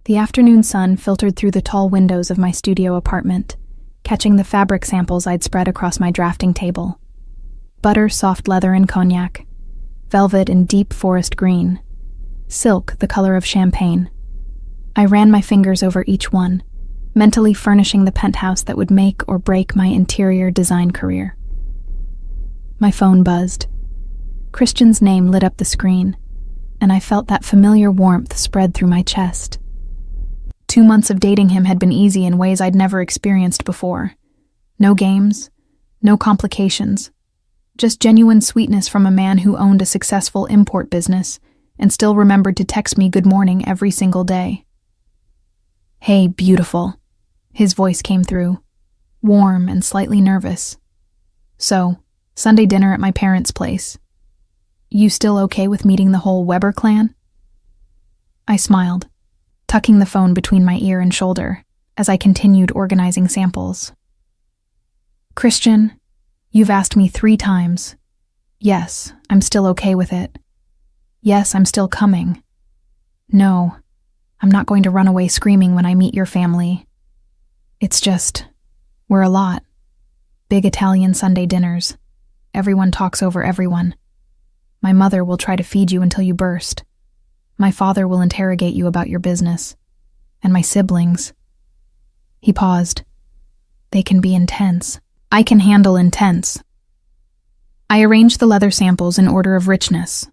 The afternoon sun filtered through the tall windows of my studio apartment, catching the fabric samples I'd spread across my drafting table. Butter, soft leather, and cognac. Velvet and deep forest green. Silk, the color of champagne. I ran my fingers over each one, mentally furnishing the penthouse that would make or break my interior design career. My phone buzzed. Christian's name lit up the screen, and I felt that familiar warmth spread through my chest. 2 months of dating him had been easy in ways I'd never experienced before. No games, no complications, just genuine sweetness from a man who owned a successful import business and still remembered to text me good morning every single day. "Hey, beautiful," his voice came through, warm and slightly nervous. "So, Sunday dinner at my parents' place. You still okay with meeting the whole Weber clan?" I smiled, tucking the phone between my ear and shoulder as I continued organizing samples. "Christian, you've asked me 3 times. Yes, I'm still okay with it. Yes, I'm still coming. No, I'm not going to run away screaming when I meet your family. It's just, we're a lot. Big Italian Sunday dinners. Everyone talks over everyone. My mother will try to feed you until you burst. My father will interrogate you about your business. And my siblings." He paused. "They can be intense. I can handle intense." I arranged the leather samples in order of richness.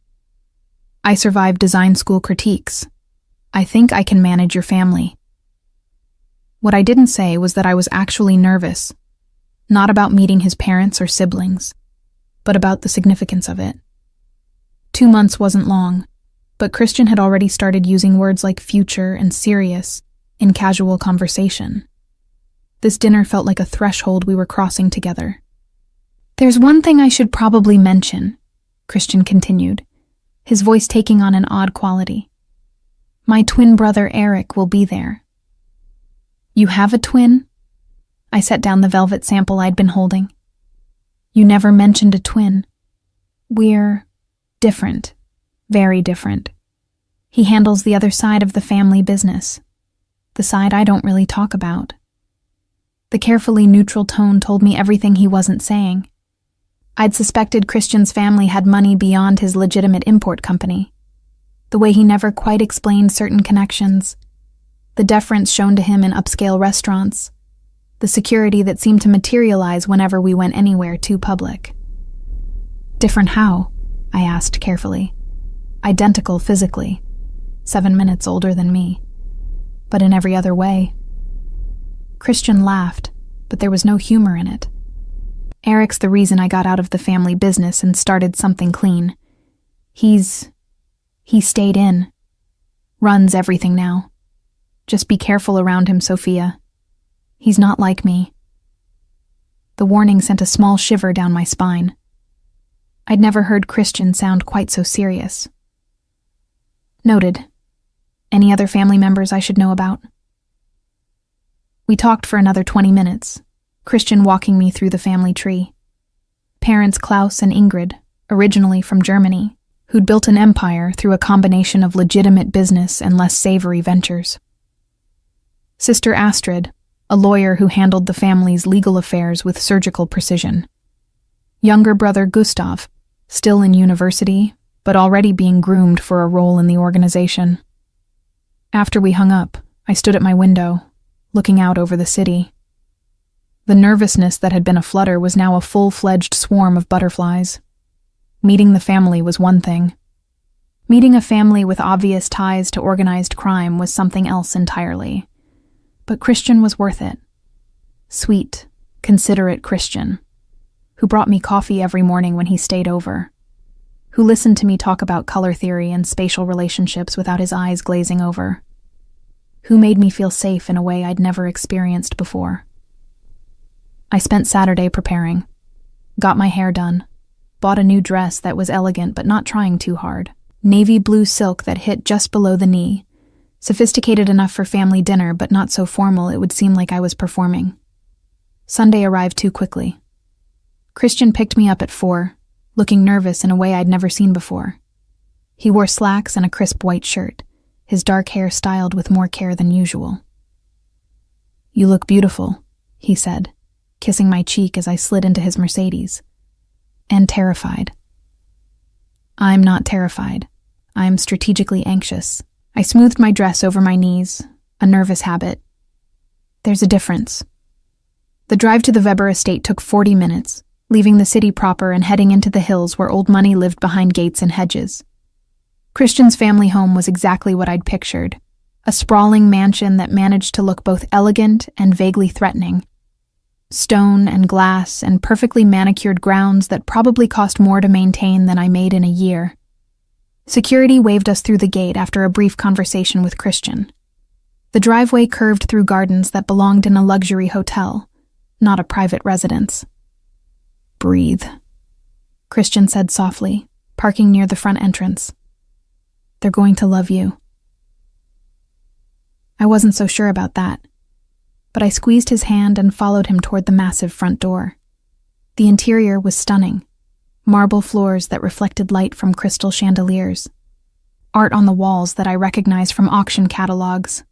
"I survived design school critiques. I think I can manage your family." What I didn't say was that I was actually nervous, not about meeting his parents or siblings, but about the significance of it. 2 months wasn't long, but Christian had already started using words like future and serious in casual conversation. This dinner felt like a threshold we were crossing together. "There's one thing I should probably mention," Christian continued, his voice taking on an odd quality. "My twin brother Eric will be there." "You have a twin?" I set down the velvet sample I'd been holding. "You never mentioned a twin. We're different, very different. He handles the other side of the family business, the side I don't really talk about." The carefully neutral tone told me everything he wasn't saying. I'd suspected Christian's family had money beyond his legitimate import company. The way he never quite explained certain connections, the deference shown to him in upscale restaurants, the security that seemed to materialize whenever we went anywhere too public. "Different how?" I asked carefully. "Identical physically, 7 minutes older than me, but in every other way." Christian laughed, but there was no humor in it. "Eric's the reason I got out of the family business and started something clean. He stayed in. Runs everything now. Just be careful around him, Sophia. He's not like me." The warning sent a small shiver down my spine. I'd never heard Christian sound quite so serious. "Noted. Any other family members I should know about?" We talked for another 20 minutes, Christian walking me through the family tree. Parents Klaus and Ingrid, originally from Germany, who'd built an empire through a combination of legitimate business and less savory ventures. Sister Astrid, a lawyer who handled the family's legal affairs with surgical precision. Younger brother Gustav, still in university, but already being groomed for a role in the organization. After we hung up, I stood at my window, looking out over the city. The nervousness that had been a flutter was now a full-fledged swarm of butterflies. Meeting the family was one thing. Meeting a family with obvious ties to organized crime was something else entirely. But Christian was worth it. Sweet, considerate Christian, who brought me coffee every morning when he stayed over, who listened to me talk about color theory and spatial relationships without his eyes glazing over, who made me feel safe in a way I'd never experienced before. I spent Saturday preparing, got my hair done, bought a new dress that was elegant but not trying too hard, navy blue silk that hit just below the knee, sophisticated enough for family dinner but not so formal it would seem like I was performing. Sunday arrived too quickly. Christian picked me up at 4, looking nervous in a way I'd never seen before. He wore slacks and a crisp white shirt, his dark hair styled with more care than usual. "You look beautiful," he said, kissing my cheek as I slid into his Mercedes. "And terrified." "I'm not terrified. I'm strategically anxious." I smoothed my dress over my knees, a nervous habit. "There's a difference." The drive to the Weber estate took 40 minutes, leaving the city proper and heading into the hills where old money lived behind gates and hedges. Christian's family home was exactly what I'd pictured, a sprawling mansion that managed to look both elegant and vaguely threatening. Stone and glass and perfectly manicured grounds that probably cost more to maintain than I made in a year. Security waved us through the gate after a brief conversation with Christian. The driveway curved through gardens that belonged in a luxury hotel, not a private residence. "Breathe," Christian said softly, parking near the front entrance. "They're going to love you." I wasn't so sure about that, but I squeezed his hand and followed him toward the massive front door. The interior was stunning. Marble floors that reflected light from crystal chandeliers. Art on the walls that I recognized from auction catalogs.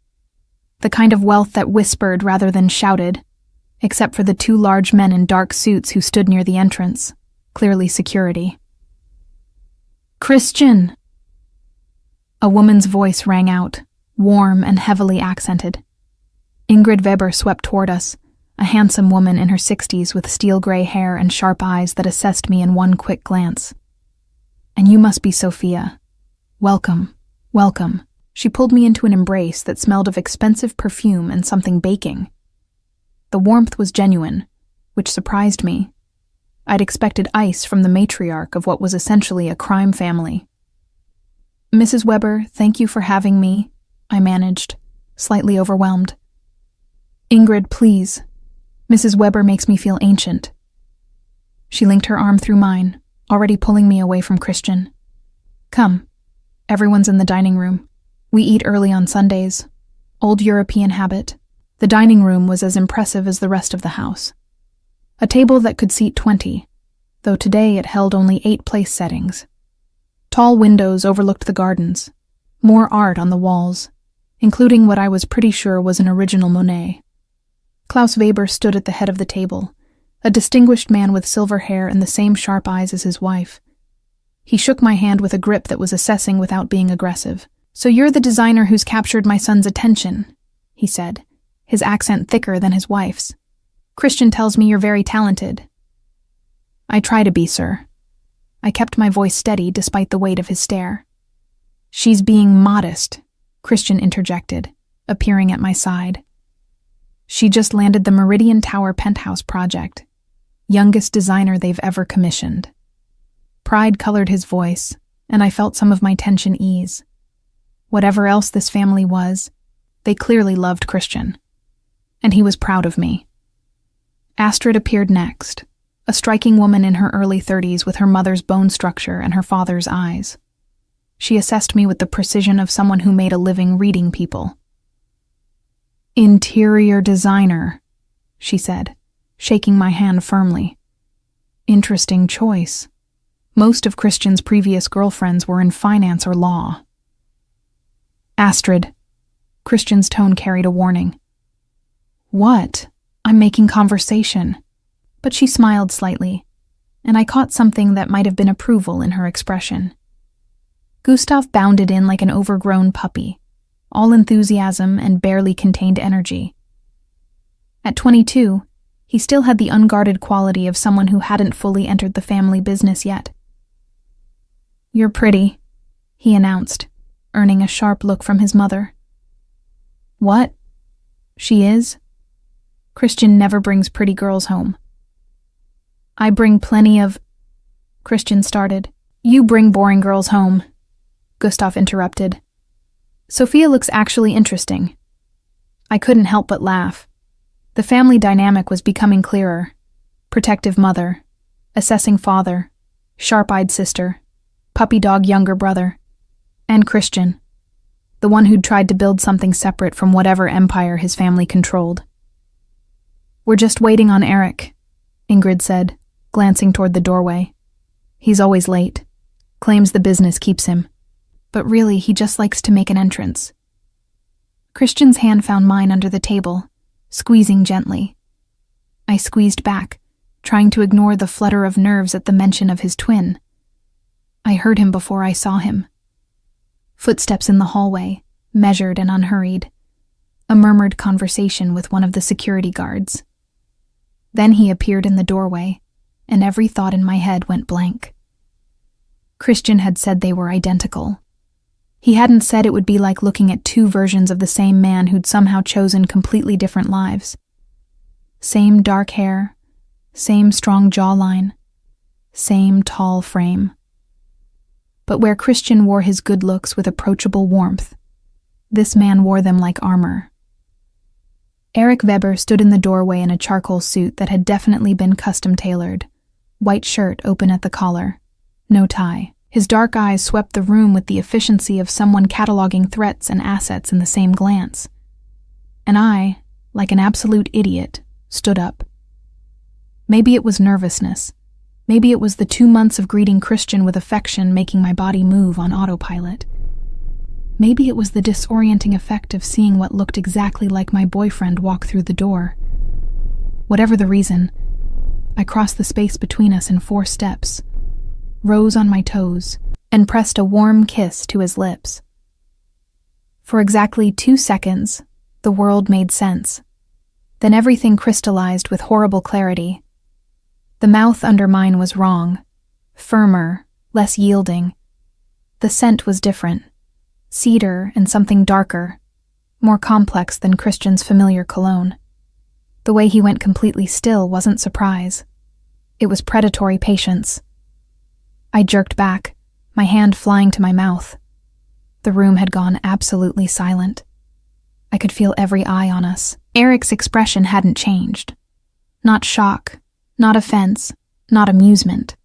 The kind of wealth that whispered rather than shouted, except for the two large men in dark suits who stood near the entrance, clearly security. "Christian!" A woman's voice rang out, warm and heavily accented. Ingrid Weber swept toward us, a handsome woman in her 60s with steel-gray hair and sharp eyes that assessed me in one quick glance. "And you must be Sophia. Welcome, welcome." She pulled me into an embrace that smelled of expensive perfume and something baking. The warmth was genuine, which surprised me. I'd expected ice from the matriarch of what was essentially a crime family. "Mrs. Weber, thank you for having me," I managed, slightly overwhelmed. "Ingrid, please. Mrs. Weber makes me feel ancient." She linked her arm through mine, already pulling me away from Christian. "Come. Everyone's in the dining room. We eat early on Sundays. Old European habit." The dining room was as impressive as the rest of the house. A table that could seat 20, though today it held only 8 place settings. Tall windows overlooked the gardens. More art on the walls, including what I was pretty sure was an original Monet. Klaus Weber stood at the head of the table, a distinguished man with silver hair and the same sharp eyes as his wife. He shook my hand with a grip that was assessing without being aggressive. "So you're the designer who's captured my son's attention," he said, his accent thicker than his wife's. "Christian tells me you're very talented." "I try to be, sir." I kept my voice steady despite the weight of his stare. "She's being modest," Christian interjected, appearing at my side. "She just landed the Meridian Tower penthouse project, youngest designer they've ever commissioned." Pride colored his voice, and I felt some of my tension ease. Whatever else this family was, they clearly loved Christian, and he was proud of me. Astrid appeared next, a striking woman in her early 30s with her mother's bone structure and her father's eyes. She assessed me with the precision of someone who made a living reading people. "Interior designer," she said, shaking my hand firmly. "Interesting choice. Most of Christian's previous girlfriends were in finance or law." "Astrid," Christian's tone carried a warning. "What? I'm making conversation." But she smiled slightly, and I caught something that might have been approval in her expression. Gustav bounded in like an overgrown puppy, all enthusiasm and barely contained energy. At 22, he still had the unguarded quality of someone who hadn't fully entered the family business yet. "You're pretty," he announced, earning a sharp look from his mother. "What? She is?" "Christian never brings pretty girls home." "I bring plenty of—" Christian started. "You bring boring girls home," Gustav interrupted. "Sophia looks actually interesting." I couldn't help but laugh. The family dynamic was becoming clearer. Protective mother, assessing father, sharp-eyed sister, puppy dog younger brother, and Christian, the one who'd tried to build something separate from whatever empire his family controlled. "We're just waiting on Eric," Ingrid said, glancing toward the doorway. "He's always late. Claims the business keeps him. But really, he just likes to make an entrance. Christian's hand found mine under the table, squeezing gently. I squeezed back, trying to ignore the flutter of nerves at the mention of his twin. I heard him before I saw him. Footsteps in the hallway, measured and unhurried. A murmured conversation with one of the security guards. Then he appeared in the doorway, and every thought in my head went blank. Christian had said they were identical. He hadn't said it would be like looking at two versions of the same man who'd somehow chosen completely different lives. Same dark hair, same strong jawline, same tall frame. But where Christian wore his good looks with approachable warmth, this man wore them like armor. Eric Weber stood in the doorway in a charcoal suit that had definitely been custom-tailored, white shirt open at the collar, no tie. His dark eyes swept the room with the efficiency of someone cataloging threats and assets in the same glance. And I, like an absolute idiot, stood up. Maybe it was nervousness. Maybe it was the 2 months of greeting Christian with affection making my body move on autopilot. Maybe it was the disorienting effect of seeing what looked exactly like my boyfriend walk through the door. Whatever the reason, I crossed the space between us in 4 steps, rose on my toes, and pressed a warm kiss to his lips. For exactly 2 seconds, the world made sense. Then everything crystallized with horrible clarity. The mouth under mine was wrong, firmer, less yielding. The scent was different, cedar and something darker, more complex than Christian's familiar cologne. The way he went completely still wasn't surprise. It was predatory patience. I jerked back, my hand flying to my mouth. The room had gone absolutely silent. I could feel every eye on us. Eric's expression hadn't changed. Not shock, not offense, not amusement.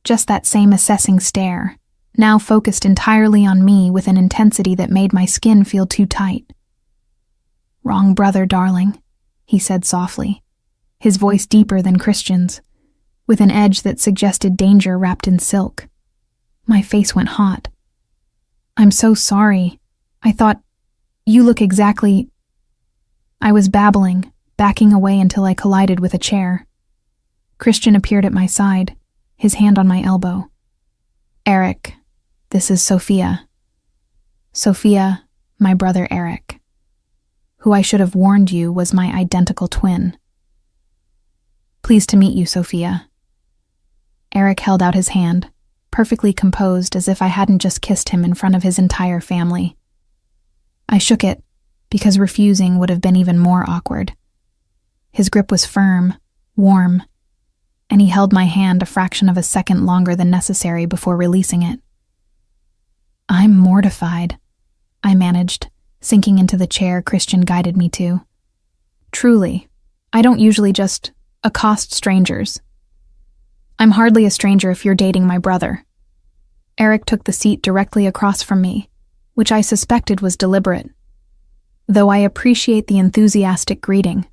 Just that same assessing stare, now focused entirely on me with an intensity that made my skin feel too tight. "Wrong brother, darling," he said softly, his voice deeper than Christian's, with an edge that suggested danger wrapped in silk. My face went hot. "I'm so sorry. I thought, you look exactly—" I was babbling, backing away until I collided with a chair. Christian appeared at my side, his hand on my elbow. "Eric, this is Sophia. Sophia, my brother Eric, who I should have warned you was my identical twin. Pleased to meet you, Sophia." Eric held out his hand, perfectly composed as if I hadn't just kissed him in front of his entire family. I shook it, because refusing would have been even more awkward. His grip was firm, warm, and he held my hand a fraction of a second longer than necessary before releasing it. "I'm mortified," I managed, sinking into the chair Christian guided me to. "Truly, I don't usually just accost strangers. I'm hardly a stranger if you're dating my brother." Eric took the seat directly across from me, which I suspected was deliberate, though I appreciate the enthusiastic greeting.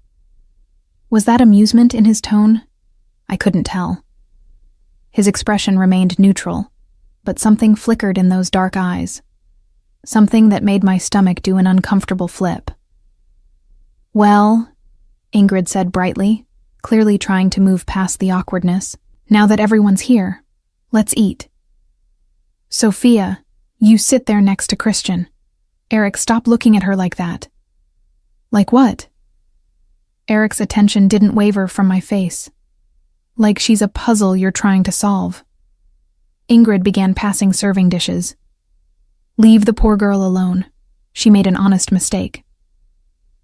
Was that amusement in his tone? I couldn't tell. His expression remained neutral, but something flickered in those dark eyes, something that made my stomach do an uncomfortable flip. "Well," Ingrid said brightly, clearly trying to move past the awkwardness, "now that everyone's here, let's eat." "Sophia, you sit there next to Christian." "Eric, stop looking at her like that." "Like what?" Eric's attention didn't waver from my face. "Like she's a puzzle you're trying to solve." Ingrid began passing serving dishes. "Leave the poor girl alone. She made an honest mistake."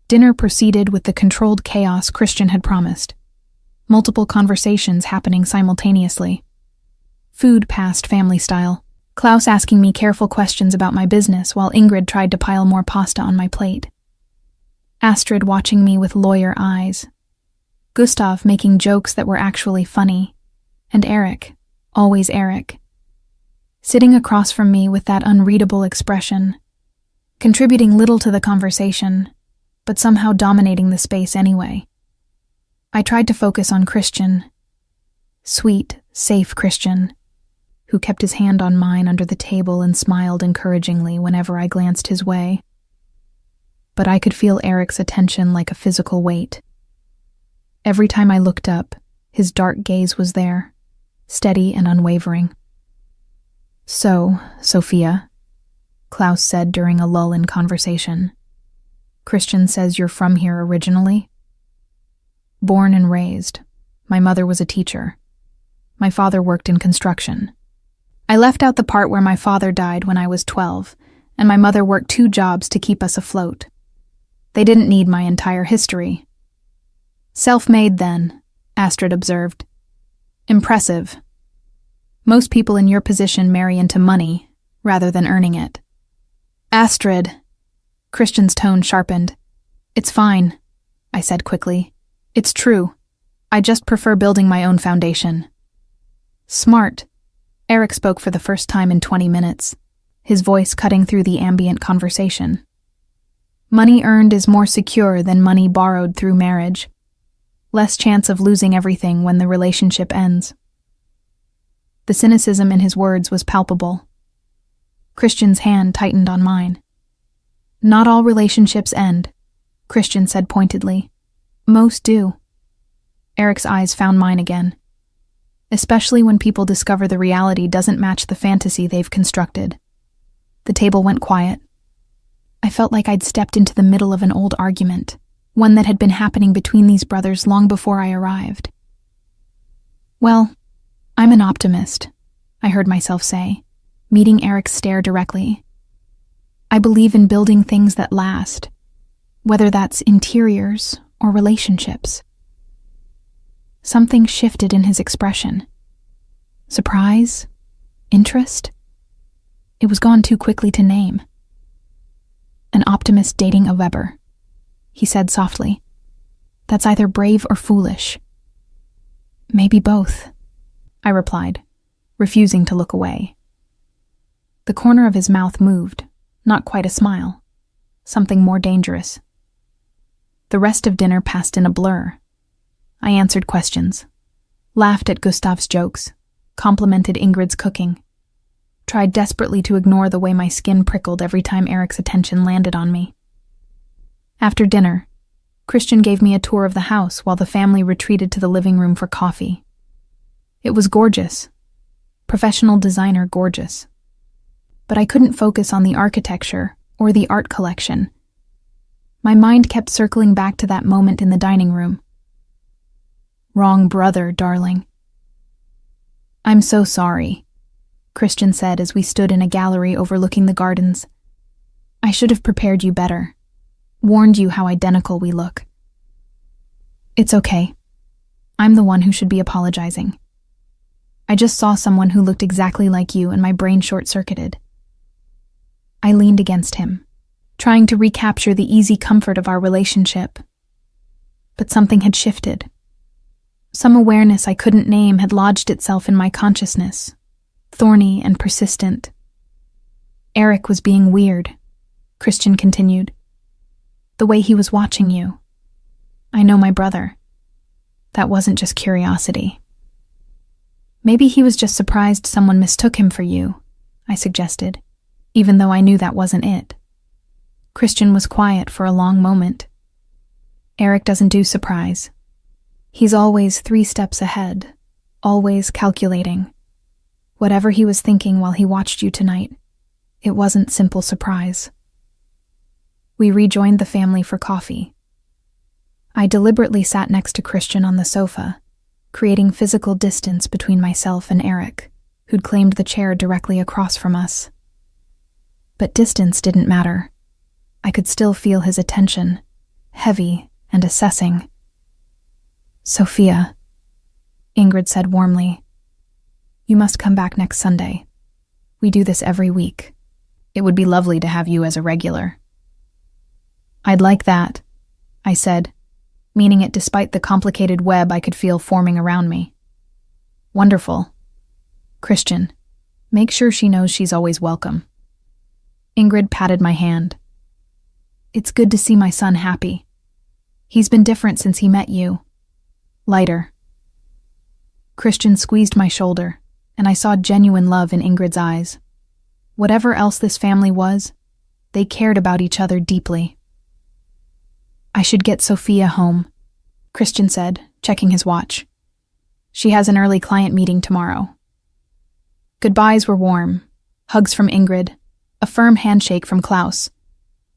Dinner proceeded with the controlled chaos Christian had promised. Multiple conversations happening simultaneously. Food passed family style. Klaus asking me careful questions about my business while Ingrid tried to pile more pasta on my plate. Astrid watching me with lawyer eyes. Gustav making jokes that were actually funny. And Eric, always Eric, sitting across from me with that unreadable expression, contributing little to the conversation, but somehow dominating the space anyway. I tried to focus on Christian. Sweet, safe Christian, who kept his hand on mine under the table and smiled encouragingly whenever I glanced his way. but I could feel Eric's attention like a physical weight. Every time I looked up, his dark gaze was there, steady and unwavering. "So, Sophia," Klaus said during a lull in conversation, "Christian says you're from here originally?" "Born and raised. My mother was a teacher. My father worked in construction. I left out the part where my father died when I was 12, and my mother worked 2 jobs to keep us afloat. They didn't need my entire history." "Self-made, then," Astrid observed. "Impressive. Most people in your position marry into money, rather than earning it." "Astrid," Christian's tone sharpened. "It's fine," I said quickly. "It's true. I just prefer building my own foundation." "Smart." Eric spoke for the first time in 20 minutes, his voice cutting through the ambient conversation. "Money earned is more secure than money borrowed through marriage. Less chance of losing everything when the relationship ends." The cynicism in his words was palpable. Christian's hand tightened on mine. "Not all relationships end," Christian said pointedly. "Most do." Eric's eyes found mine again. "Especially when people discover the reality doesn't match the fantasy they've constructed." The table went quiet. I felt like I'd stepped into the middle of an old argument, one that had been happening between these brothers long before I arrived. "Well, I'm an optimist," I heard myself say, meeting Eric's stare directly. "I believe in building things that last, whether that's interiors or relationships." Something shifted in his expression. Surprise? Interest? It was gone too quickly to name. "An optimist dating a Weber," he said softly. "That's either brave or foolish." "Maybe both," I replied, refusing to look away. The corner of his mouth moved, not quite a smile, something more dangerous. The rest of dinner passed in a blur. I answered questions, laughed at Gustav's jokes, complimented Ingrid's cooking, tried desperately to ignore the way my skin prickled every time Eric's attention landed on me. After dinner, Christian gave me a tour of the house while the family retreated to the living room for coffee. It was gorgeous, professional designer gorgeous. But I couldn't focus on the architecture or the art collection. My mind kept circling back to that moment in the dining room. "Wrong brother, darling." "I'm so sorry," Christian said as we stood in a gallery overlooking the gardens. "I should have prepared you better, warned you how identical we look." "It's okay. I'm the one who should be apologizing. I just saw someone who looked exactly like you and my brain short-circuited." I leaned against him, trying to recapture the easy comfort of our relationship. But something had shifted. Some awareness I couldn't name had lodged itself in my consciousness, thorny and persistent. "Eric was being weird," Christian continued. "The way he was watching you. I know my brother. That wasn't just curiosity." "Maybe he was just surprised someone mistook him for you," I suggested, even though I knew that wasn't it. Christian was quiet for a long moment. "Eric doesn't do surprise. He's always 3 steps ahead, always calculating. Whatever he was thinking while he watched you tonight, it wasn't simple surprise." We rejoined the family for coffee. I deliberately sat next to Christian on the sofa, creating physical distance between myself and Eric, who'd claimed the chair directly across from us. But distance didn't matter. I could still feel his attention, heavy and assessing. "Sophia," Ingrid said warmly, "you must come back next Sunday. We do this every week. It would be lovely to have you as a regular." "I'd like that," I said, meaning it despite the complicated web I could feel forming around me. "Wonderful. Christian, make sure she knows she's always welcome." Ingrid patted my hand. "It's good to see my son happy. He's been different since he met you. Lighter." Christian squeezed my shoulder, and I saw genuine love in Ingrid's eyes. Whatever else this family was, they cared about each other deeply. I should get Sophia home, Christian said, checking his watch. She has an early client meeting tomorrow. Goodbyes were warm, hugs from Ingrid, a firm handshake from Klaus,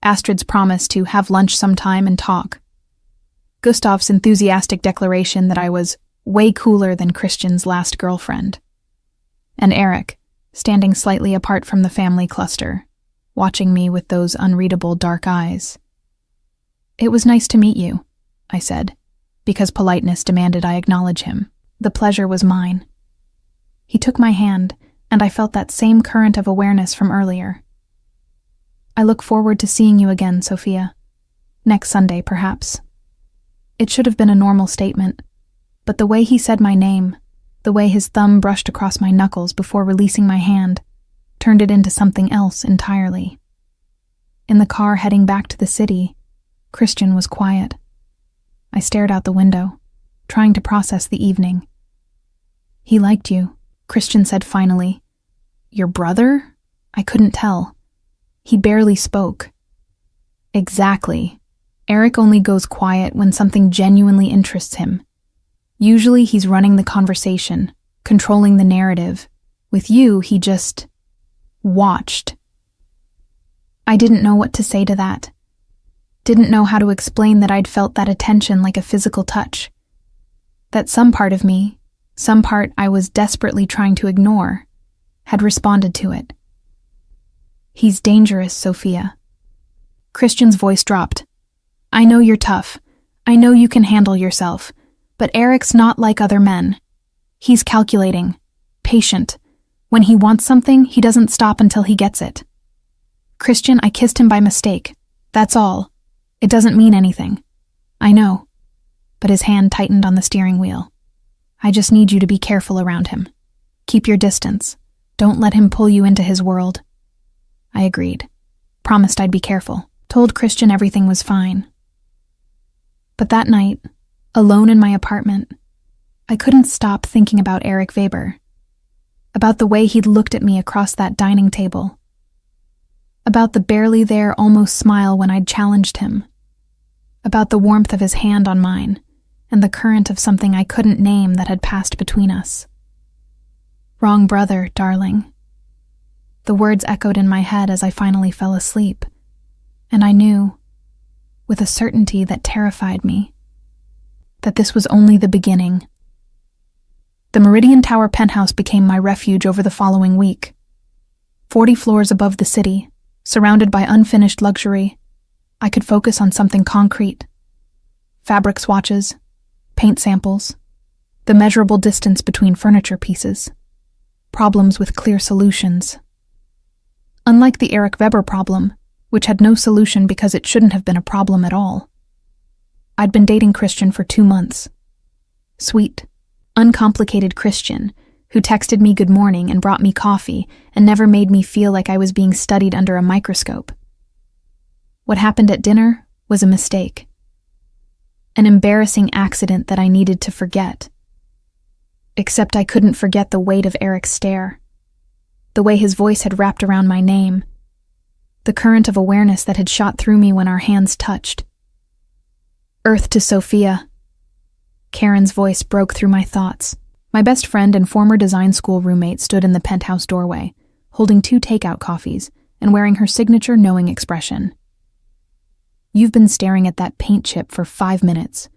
Astrid's promise to have lunch sometime and talk, Gustav's enthusiastic declaration that I was way cooler than Christian's last girlfriend, and Eric, standing slightly apart from the family cluster, watching me with those unreadable dark eyes. It was nice to meet you, I said, because politeness demanded I acknowledge him. The pleasure was mine. He took my hand, and I felt that same current of awareness from earlier. I look forward to seeing you again, Sophia. Next Sunday, perhaps. It should have been a normal statement, but the way he said my name, the way his thumb brushed across my knuckles before releasing my hand, turned it into something else entirely. In the car heading back to the city, Christian was quiet. I stared out the window, trying to process the evening. He liked you, Christian said finally. Your brother? I couldn't tell. He barely spoke. Exactly. Eric only goes quiet when something genuinely interests him. Usually he's running the conversation, controlling the narrative. With you, he just watched. I didn't know what to say to that. Didn't know how to explain that I'd felt that attention like a physical touch. That some part of me, some part I was desperately trying to ignore, had responded to it. He's dangerous, Sophia. Christian's voice dropped. I know you're tough. I know you can handle yourself. But Eric's not like other men. He's calculating, patient. When he wants something, he doesn't stop until he gets it. Christian, I kissed him by mistake. That's all. It doesn't mean anything. I know. But his hand tightened on the steering wheel. I just need you to be careful around him. Keep your distance. Don't let him pull you into his world. I agreed. Promised I'd be careful. Told Christian everything was fine. But that night, alone in my apartment, I couldn't stop thinking about Eric Weber. About the way he'd looked at me across that dining table. About the barely there almost smile when I'd challenged him. About the warmth of his hand on mine, and the current of something I couldn't name that had passed between us. Wrong brother, darling. The words echoed in my head as I finally fell asleep, and I knew, with a certainty that terrified me, that this was only the beginning. The Meridian Tower penthouse became my refuge over the following week. 40 floors above the city, surrounded by unfinished luxury, I could focus on something concrete. Fabric swatches, paint samples, the measurable distance between furniture pieces, problems with clear solutions. Unlike the Eric Weber problem, which had no solution because it shouldn't have been a problem at all. I'd been dating Christian for 2 months. Sweet, uncomplicated Christian, who texted me good morning and brought me coffee and never made me feel like I was being studied under a microscope. What happened at dinner was a mistake. An embarrassing accident that I needed to forget. Except I couldn't forget the weight of Eric's stare. The way his voice had wrapped around my name. The current of awareness that had shot through me when our hands touched. Earth to Sophia. Karen's voice broke through my thoughts. My best friend and former design school roommate stood in the penthouse doorway, holding 2 takeout coffees and wearing her signature knowing expression. You've been staring at that paint chip for 5 minutes.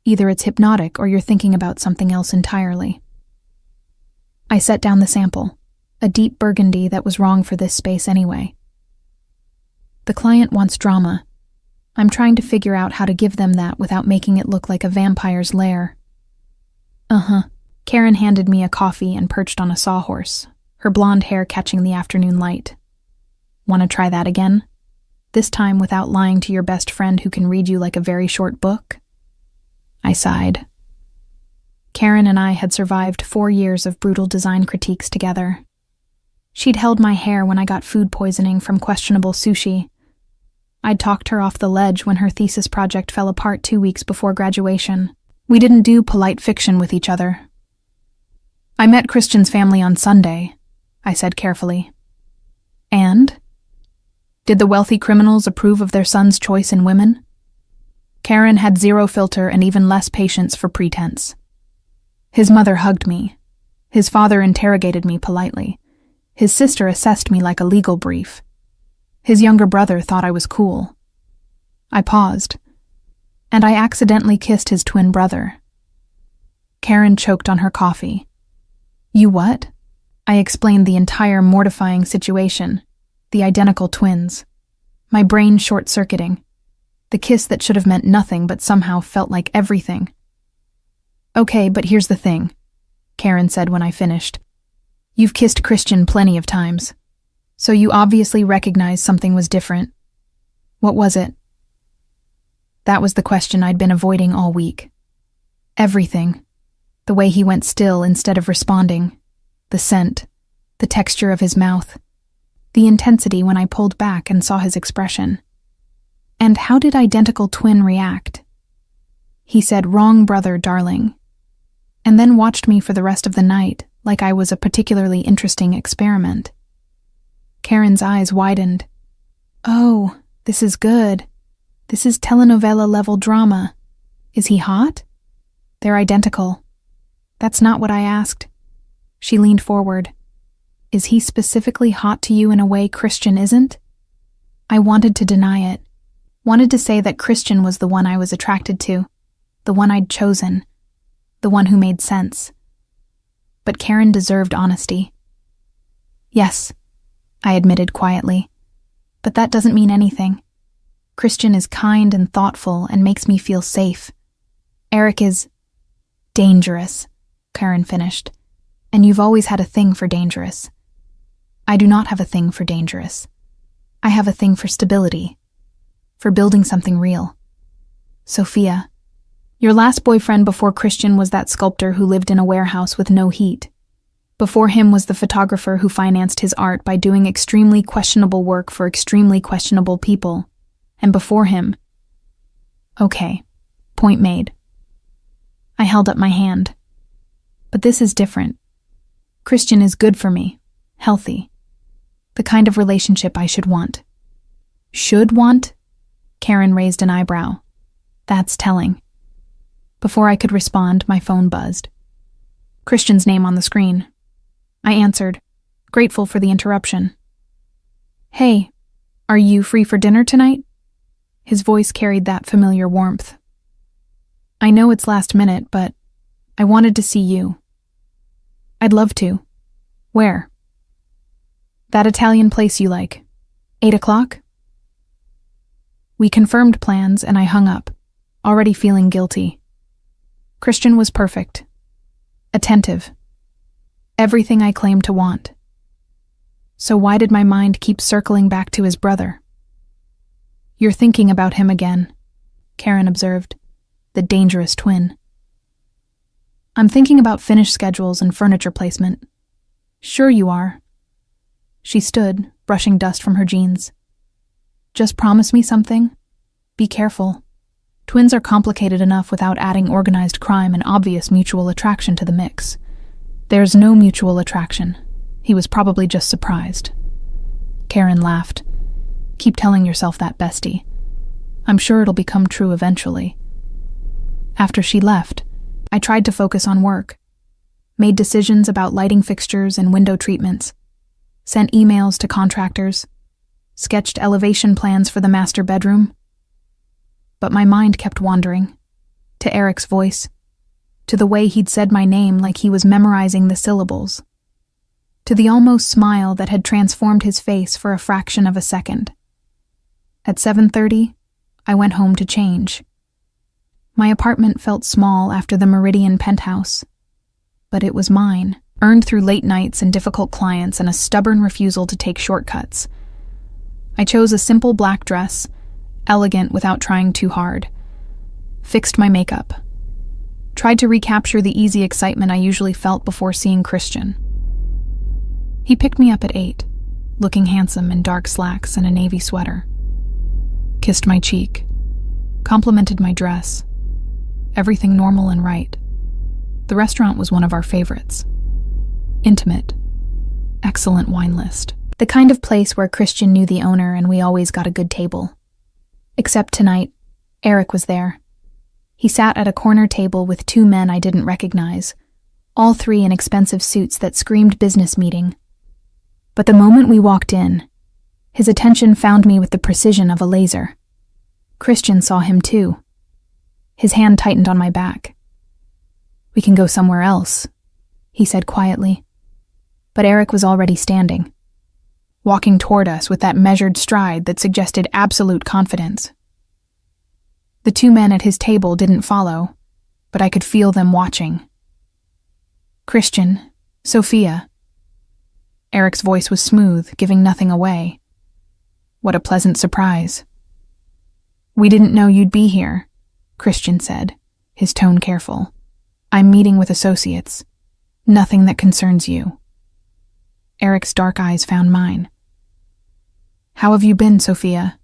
Either it's hypnotic or you're thinking about something else entirely. I set down the sample, a deep burgundy that was wrong for this space anyway. The client wants drama. I'm trying to figure out how to give them that without making it look like a vampire's lair. Karen handed me a coffee and perched on a sawhorse, her blonde hair catching the afternoon light. Want to try that again? This time without lying to your best friend who can read you like a very short book? I sighed. Karen and I had survived 4 years of brutal design critiques together. She'd held my hair when I got food poisoning from questionable sushi. I'd talked her off the ledge when her thesis project fell apart 2 weeks before graduation. We didn't do polite fiction with each other. I met Christian's family on Sunday, I said carefully. And? Did the wealthy criminals approve of their son's choice in women? Karen had zero filter and even less patience for pretense. His mother hugged me. His father interrogated me politely. His sister assessed me like a legal brief. His younger brother thought I was cool. I paused, and I accidentally kissed his twin brother. Karen choked on her coffee. You what? I explained the entire mortifying situation, the identical twins, my brain short-circuiting, the kiss that should have meant nothing but somehow felt like everything. Okay, but here's the thing, Karen said when I finished. You've kissed Christian plenty of times, so you obviously recognized something was different. What was it? That was the question I'd been avoiding all week. Everything. The way he went still instead of responding. The scent. The texture of his mouth. The intensity when I pulled back and saw his expression. And how did identical twin react? He said, "Wrong brother, darling," and then watched me for the rest of the night like I was a particularly interesting experiment. Karen's eyes widened. Oh, this is good. This is telenovela-level drama. Is he hot? They're identical. That's not what I asked. She leaned forward. Is he specifically hot to you in a way Christian isn't? I wanted to deny it. Wanted to say that Christian was the one I was attracted to, the one I'd chosen, the one who made sense. But Karen deserved honesty. Yes, I admitted quietly, but that doesn't mean anything. Christian is kind and thoughtful and makes me feel safe. Eric is dangerous, Karen finished, and you've always had a thing for dangerous. I do not have a thing for dangerous. I have a thing for stability, for building something real. Sophia, your last boyfriend before Christian was that sculptor who lived in a warehouse with no heat. Before him was the photographer who financed his art by doing extremely questionable work for extremely questionable people. And before him... Okay, point made. I held up my hand. But this is different. Christian is good for me, healthy. The kind of relationship I should want. Should want? Karen raised an eyebrow. That's telling. Before I could respond, my phone buzzed. Christian's name on the screen. I answered, grateful for the interruption. Hey, are you free for dinner tonight? His voice carried that familiar warmth. I know it's last minute, but I wanted to see you. I'd love to. Where? That Italian place you like. 8 o'clock? We confirmed plans and I hung up, already feeling guilty. Christian was perfect. Attentive. Everything I claimed to want. So why did my mind keep circling back to his brother? You're thinking about him again, Karen observed. The dangerous twin. I'm thinking about finish schedules and furniture placement. Sure you are. She stood, brushing dust from her jeans. Just promise me something. Be careful. Twins are complicated enough without adding organized crime and obvious mutual attraction to the mix. There's no mutual attraction. He was probably just surprised. Karen laughed. Keep telling yourself that, bestie. I'm sure it'll become true eventually. After she left, I tried to focus on work. Made decisions about lighting fixtures and window treatments. Sent emails to contractors. Sketched elevation plans for the master bedroom. But my mind kept wandering. To Eric's voice. To the way he'd said my name like he was memorizing the syllables. To the almost smile that had transformed his face for a fraction of a second. At 7:30, I went home to change. My apartment felt small after the Meridian penthouse. But it was mine, earned through late nights and difficult clients and a stubborn refusal to take shortcuts. I chose a simple black dress, elegant without trying too hard. Fixed my makeup. Tried to recapture the easy excitement I usually felt before seeing Christian. He picked me up at 8, looking handsome in dark slacks and a navy sweater. Kissed my cheek. Complimented my dress. Everything normal and right. The restaurant was one of our favorites. Intimate. Excellent wine list. The kind of place where Christian knew the owner and we always got a good table. Except tonight, Eric was there. He sat at a corner table with two men I didn't recognize, all three in expensive suits that screamed business meeting. But the moment we walked in, his attention found me with the precision of a laser. Christian saw him too. His hand tightened on my back. "We can go somewhere else," he said quietly. But Eric was already standing, walking toward us with that measured stride that suggested absolute confidence. The two men at his table didn't follow, but I could feel them watching. "Christian, Sophia." Eric's voice was smooth, giving nothing away. "What a pleasant surprise." "We didn't know you'd be here," Christian said, his tone careful. "I'm meeting with associates. Nothing that concerns you." Eric's dark eyes found mine. "How have you been, Sophia?"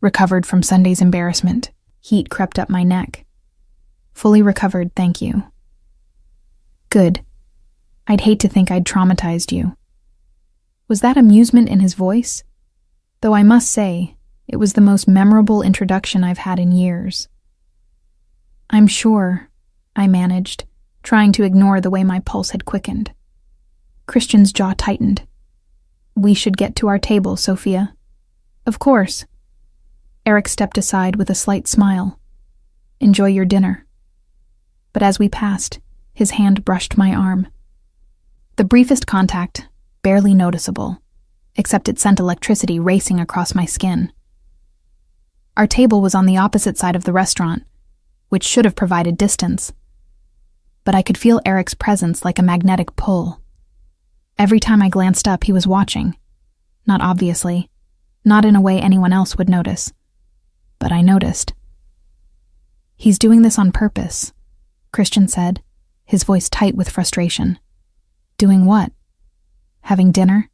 Recovered from Sunday's embarrassment. Heat crept up my neck. "Fully recovered, thank you." "Good. I'd hate to think I'd traumatized you." Was that amusement in his voice? Though I must say, it was the most memorable introduction I've had in years. "I'm sure," I managed, trying to ignore the way my pulse had quickened. Christian's jaw tightened. "We should get to our table, Sophia." "Of course." Eric stepped aside with a slight smile. "Enjoy your dinner." But as we passed, his hand brushed my arm. The briefest contact, barely noticeable, except it sent electricity racing across my skin. Our table was on the opposite side of the restaurant, which should have provided distance. But I could feel Eric's presence like a magnetic pull. Every time I glanced up, he was watching. Not obviously, not in a way anyone else would notice. But I noticed. "He's doing this on purpose," Christian said, his voice tight with frustration. "Doing what? Having dinner?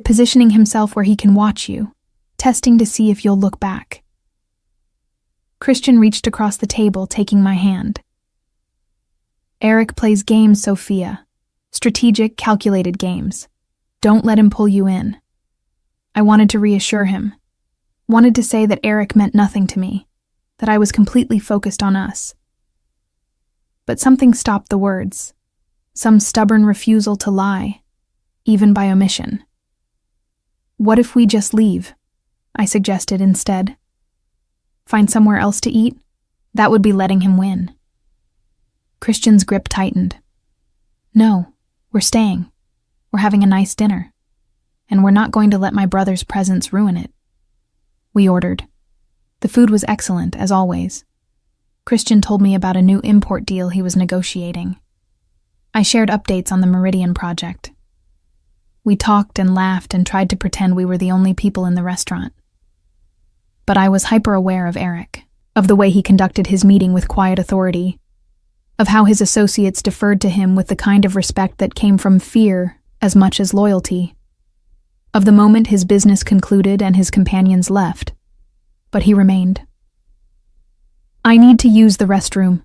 Positioning himself where he can watch you, testing to see if you'll look back." Christian reached across the table, taking my hand. "Eric plays games, Sophia. Strategic, calculated games. Don't let him pull you in." I wanted to reassure him. Wanted to say that Eric meant nothing to me, that I was completely focused on us. But something stopped the words. Some stubborn refusal to lie, even by omission. "What if we just leave?" I suggested instead. "Find somewhere else to eat? That would be letting him win." Christian's grip tightened. "No, we're staying. We're having a nice dinner. And we're not going to let my brother's presence ruin it." We ordered. The food was excellent, as always. Christian told me about a new import deal he was negotiating. I shared updates on the Meridian project. We talked and laughed and tried to pretend we were the only people in the restaurant. But I was hyper-aware of Eric, of the way he conducted his meeting with quiet authority, of how his associates deferred to him with the kind of respect that came from fear as much as loyalty, of the moment his business concluded and his companions left. But he remained. "I need to use the restroom,"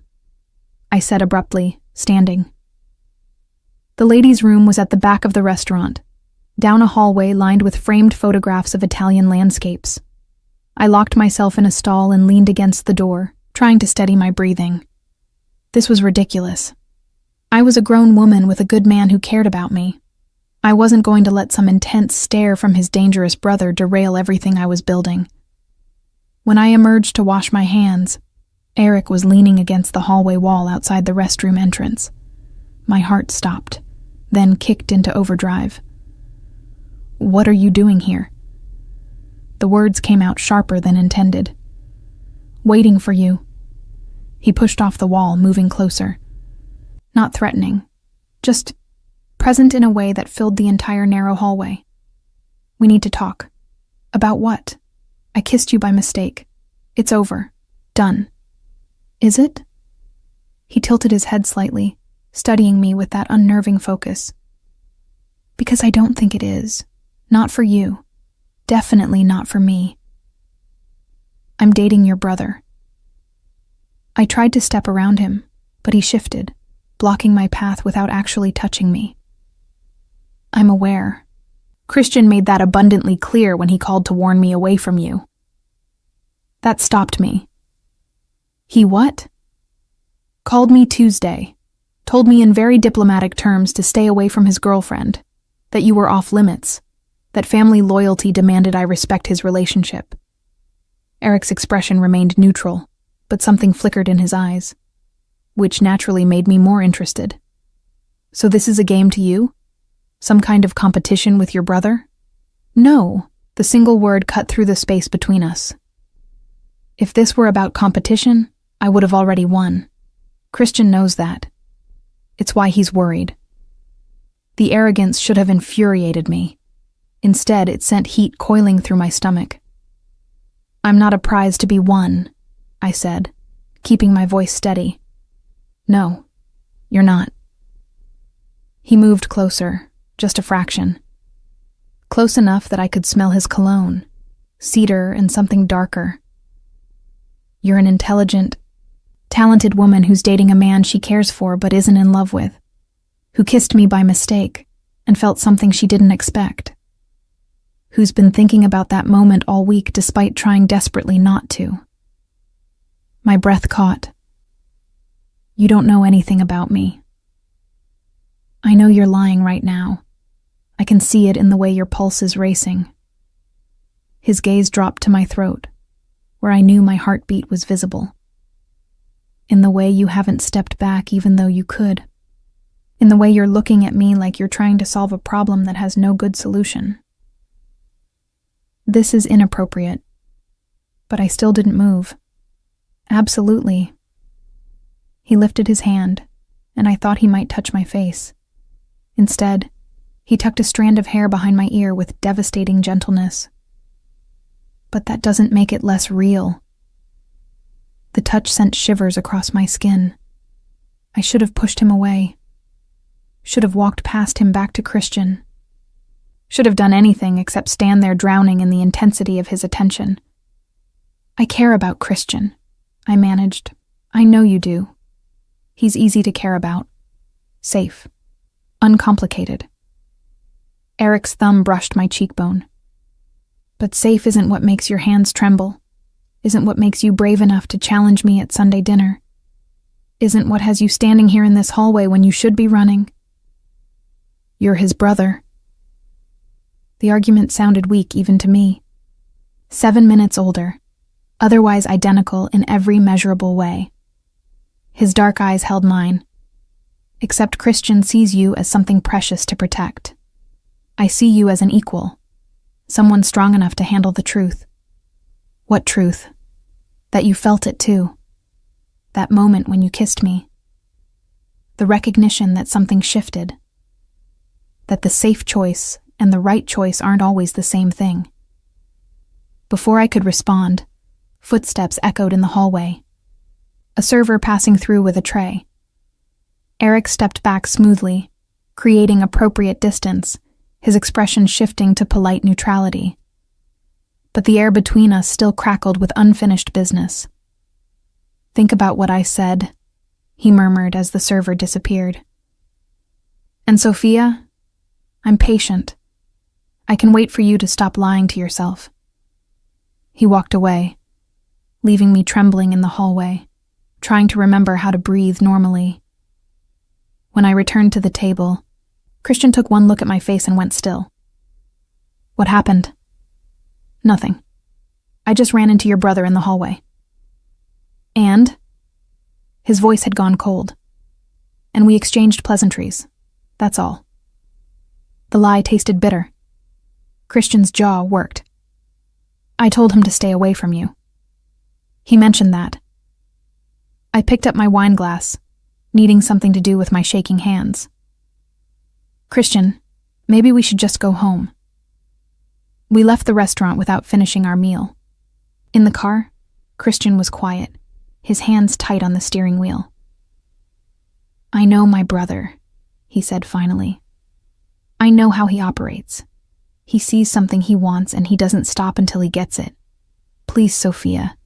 I said abruptly, standing. The ladies' room was at the back of the restaurant, down a hallway lined with framed photographs of Italian landscapes. I locked myself in a stall and leaned against the door, trying to steady my breathing. This was ridiculous. I was a grown woman with a good man who cared about me. I wasn't going to let some intense stare from his dangerous brother derail everything I was building. When I emerged to wash my hands, Eric was leaning against the hallway wall outside the restroom entrance. My heart stopped, then kicked into overdrive. "What are you doing here?" The words came out sharper than intended. "Waiting for you." He pushed off the wall, moving closer. Not threatening, just present in a way that filled the entire narrow hallway. "We need to talk." "About what?" "I kissed you by mistake. It's over. Done." "Is it?" He tilted his head slightly, studying me with that unnerving focus. "Because I don't think it is. Not for you. Definitely not for me. I'm dating your brother." I tried to step around him, but he shifted, blocking my path without actually touching me. "I'm aware. Christian made that abundantly clear when he called to warn me away from you." That stopped me. He what? Called me Tuesday. Told me in very diplomatic terms to stay away from his girlfriend, that you were off limits, that family loyalty demanded I respect his relationship. Eric's expression remained neutral, but something flickered in his eyes, which naturally made me more interested. So this is a game to you? Some kind of competition with your brother? No, the single word cut through the space between us. If this were about competition, I would have already won. Christian knows that. It's why he's worried. The arrogance should have infuriated me. Instead, it sent heat coiling through my stomach. I'm not a prize to be won, I said, keeping my voice steady. No, you're not. He moved closer, just a fraction. Close enough that I could smell his cologne, cedar and something darker. You're an intelligent, talented woman who's dating a man she cares for but isn't in love with, who kissed me by mistake and felt something she didn't expect, who's been thinking about that moment all week despite trying desperately not to. My breath caught. You don't know anything about me. I know you're lying right now. I can see it in the way your pulse is racing. His gaze dropped to my throat, where I knew my heartbeat was visible. In the way you haven't stepped back even though you could. In the way you're looking at me like you're trying to solve a problem that has no good solution. This is inappropriate. But I still didn't move. Absolutely. He lifted his hand, and I thought he might touch my face. Instead, he tucked a strand of hair behind my ear with devastating gentleness. But that doesn't make it less real. The touch sent shivers across my skin. I should have pushed him away. Should have walked past him back to Christian. Should have done anything except stand there drowning in the intensity of his attention. I care about Christian, I managed. I know you do. He's easy to care about. Safe. Uncomplicated. Eric's thumb brushed my cheekbone. But safe isn't what makes your hands tremble. Isn't what makes you brave enough to challenge me at Sunday dinner. Isn't what has you standing here in this hallway when you should be running. You're his brother. The argument sounded weak even to me. 7 minutes older, otherwise identical in every measurable way. His dark eyes held mine. Except Christian sees you as something precious to protect. I see you as an equal, someone strong enough to handle the truth. What truth? That you felt it too. That moment when you kissed me. The recognition that something shifted. That the safe choice and the right choice aren't always the same thing. Before I could respond, footsteps echoed in the hallway. A server passing through with a tray. Eric stepped back smoothly, creating appropriate distance, his expression shifting to polite neutrality. But the air between us still crackled with unfinished business. Think about what I said, he murmured as the server disappeared. And Sophia, I'm patient. I can wait for you to stop lying to yourself. He walked away, leaving me trembling in the hallway, trying to remember how to breathe normally. When I returned to the table, Christian took one look at my face and went still. What happened? Nothing. I just ran into your brother in the hallway. And? His voice had gone cold. And we exchanged pleasantries. That's all. The lie tasted bitter. Christian's jaw worked. I told him to stay away from you. He mentioned that. I picked up my wine glass, needing something to do with my shaking hands. Christian, maybe we should just go home. We left the restaurant without finishing our meal. In the car, Christian was quiet, his hands tight on the steering wheel. I know my brother, he said finally. I know how he operates. He sees something he wants and he doesn't stop until he gets it. Please, Sophia,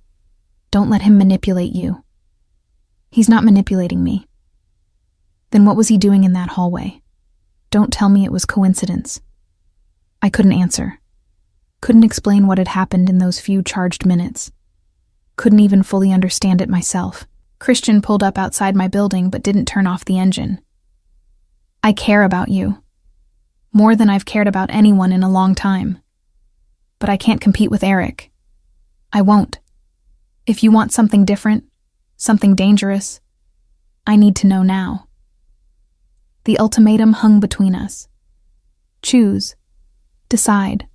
don't let him manipulate you. He's not manipulating me. Then what was he doing in that hallway? Don't tell me it was coincidence. I couldn't answer. Couldn't explain what had happened in those few charged minutes. couldn't even fully understand it myself. Christian pulled up outside my building but didn't turn off the engine. I care about you. More than I've cared about anyone in a long time. But I can't compete with Eric. I won't. If you want something different, something dangerous, I need to know now. The ultimatum hung between us. Choose. Decide.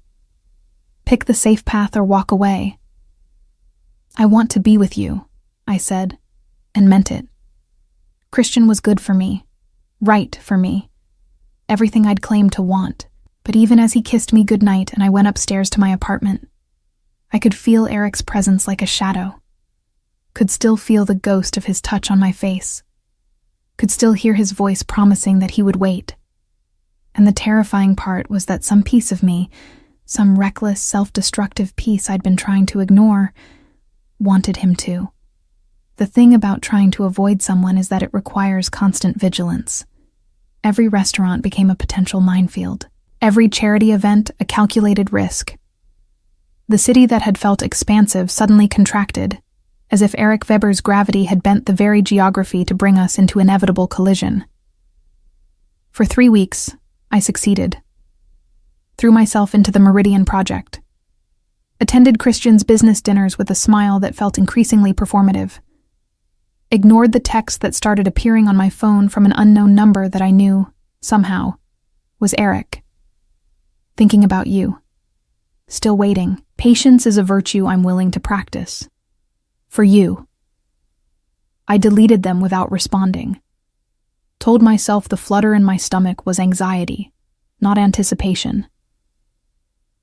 Pick the safe path or walk away. I want to be with you, I said, and meant it. Christian was good for me, right for me, everything I'd claimed to want. But even as he kissed me goodnight and I went upstairs to my apartment, I could feel Eric's presence like a shadow, could still feel the ghost of his touch on my face, could still hear his voice promising that he would wait. And the terrifying part was that some piece of me, some reckless, self-destructive piece I'd been trying to ignore, wanted him to. The thing about trying to avoid someone is that it requires constant vigilance. Every restaurant became a potential minefield. Every charity event a calculated risk. The city that had felt expansive suddenly contracted, as if Eric Weber's gravity had bent the very geography to bring us into inevitable collision. For 3 weeks, I succeeded. Threw myself into the Meridian Project. Attended Christian's business dinners with a smile that felt increasingly performative. Ignored the texts that started appearing on my phone from an unknown number that I knew, somehow, was Eric. Thinking about you. Still waiting. Patience is a virtue I'm willing to practice. For you. I deleted them without responding. Told myself the flutter in my stomach was anxiety, not anticipation.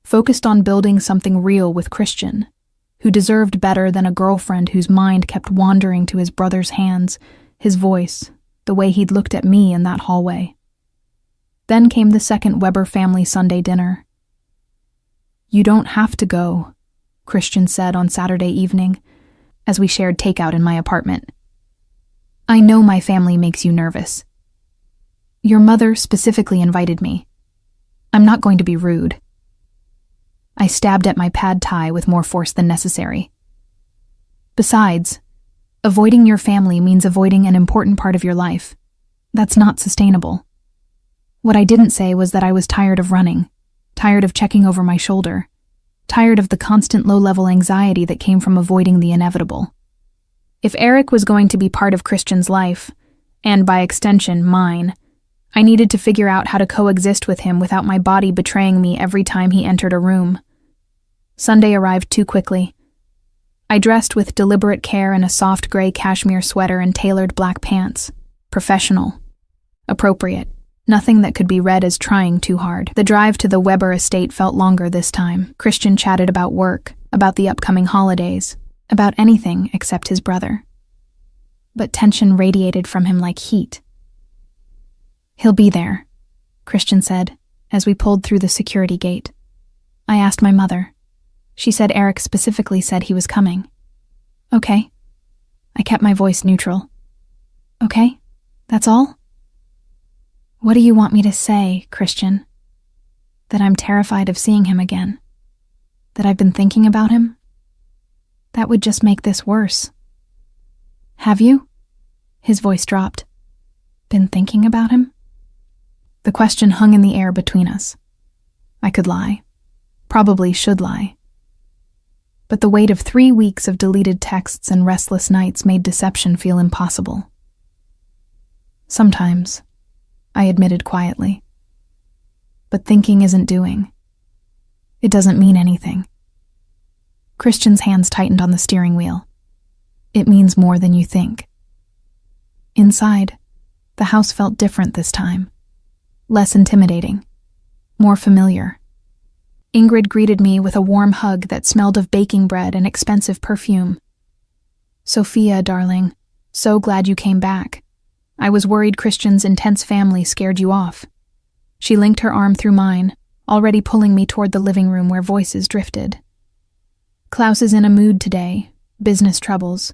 Focused on building something real with Christian, who deserved better than a girlfriend whose mind kept wandering to his brother's hands, his voice, the way he'd looked at me in that hallway. Then came the second Weber family Sunday dinner. You don't have to go, Christian said on Saturday evening, as we shared takeout in my apartment. I know my family makes you nervous. Your mother specifically invited me. I'm not going to be rude. I stabbed at my pad thai with more force than necessary. Besides, avoiding your family means avoiding an important part of your life. That's not sustainable. What I didn't say was that I was tired of running, tired of checking over my shoulder, tired of the constant low-level anxiety that came from avoiding the inevitable. If Eric was going to be part of Christian's life, and by extension mine, I needed to figure out how to coexist with him without my body betraying me every time he entered a room. Sunday arrived too quickly. I dressed with deliberate care in a soft gray cashmere sweater and tailored black pants. Professional. Appropriate. Nothing that could be read as trying too hard. The drive to the Weber estate felt longer this time. Christian chatted about work, about the upcoming holidays, about anything except his brother. But tension radiated from him like heat. He'll be there, Christian said, as we pulled through the security gate. I asked my mother. She said Eric specifically said he was coming. Okay. I kept my voice neutral. Okay? That's all? What do you want me to say, Christian? That I'm terrified of seeing him again? That I've been thinking about him? That would just make this worse. Have you? His voice dropped. Been thinking about him? The question hung in the air between us. I could lie. Probably should lie. But the weight of 3 weeks of deleted texts and restless nights made deception feel impossible. Sometimes, I admitted quietly. But thinking isn't doing. It doesn't mean anything. Christian's hands tightened on the steering wheel. It means more than you think. Inside, the house felt different this time. Less intimidating. More familiar. Ingrid greeted me with a warm hug that smelled of baking bread and expensive perfume. Sophia, darling, so glad you came back. I was worried Christian's intense family scared you off. She linked her arm through mine, already pulling me toward the living room where voices drifted. Klaus is in a mood today, business troubles.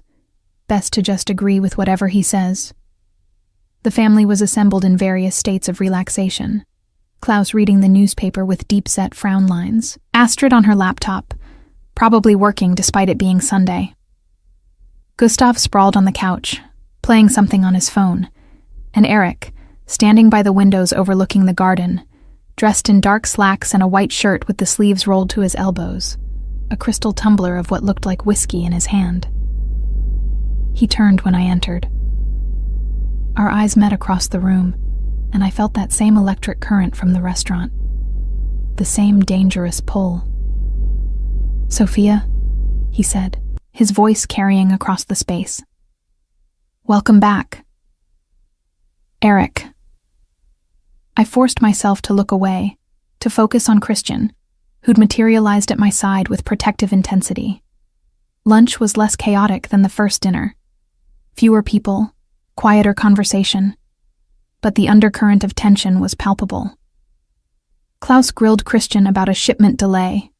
Best to just agree with whatever he says. The family was assembled in various states of relaxation. Klaus reading the newspaper with deep-set frown lines. Astrid on her laptop, probably working despite it being Sunday. Gustav sprawled on the couch, playing something on his phone, and Eric, standing by the windows overlooking the garden, dressed in dark slacks and a white shirt with the sleeves rolled to his elbows, a crystal tumbler of what looked like whiskey in his hand. He turned when I entered. Our eyes met across the room, and I felt that same electric current from the restaurant, the same dangerous pull. "Sophia," he said, his voice carrying across the space. "Welcome back." "Eric." I forced myself to look away, to focus on Christian, who'd materialized at my side with protective intensity. Lunch was less chaotic than the first dinner. Fewer people, quieter conversation, but the undercurrent of tension was palpable. Klaus grilled Christian about a shipment delay.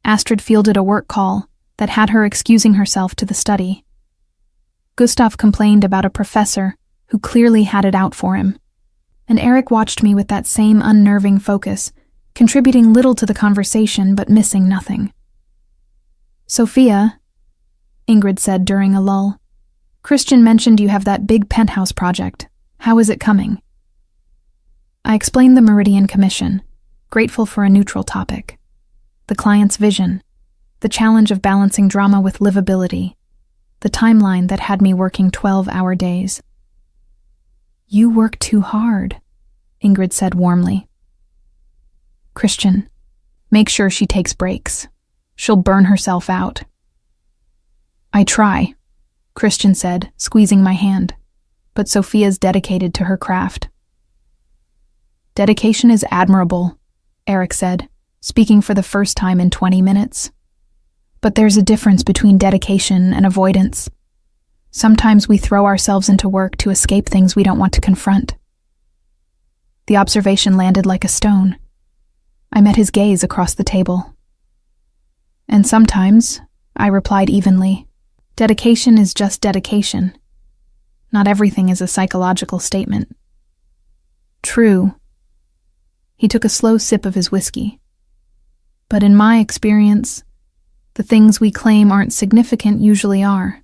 Astrid fielded a work call that had her excusing herself to the study. Gustav complained about a professor who clearly had it out for him, and Eric watched me with that same unnerving focus, contributing little to the conversation but missing nothing. "Sophia," Ingrid said during a lull, "Christian mentioned you have that big penthouse project. How is it coming?" I explained the Meridian Commission, grateful for a neutral topic. The client's vision, the challenge of balancing drama with livability, the timeline that had me working 12-hour days. "You work too hard," Ingrid said warmly. "Christian, make sure she takes breaks. She'll burn herself out." "I try," Christian said, squeezing my hand, "but Sophia's dedicated to her craft." "Dedication is admirable," Eric said, speaking for the first time in 20 minutes. "But there's a difference between dedication and avoidance. Sometimes we throw ourselves into work to escape things we don't want to confront." The observation landed like a stone. I met his gaze across the table. "And sometimes," I replied evenly, "dedication is just dedication. Not everything is a psychological statement." "True." He took a slow sip of his whiskey. "But in my experience, the things we claim aren't significant usually are."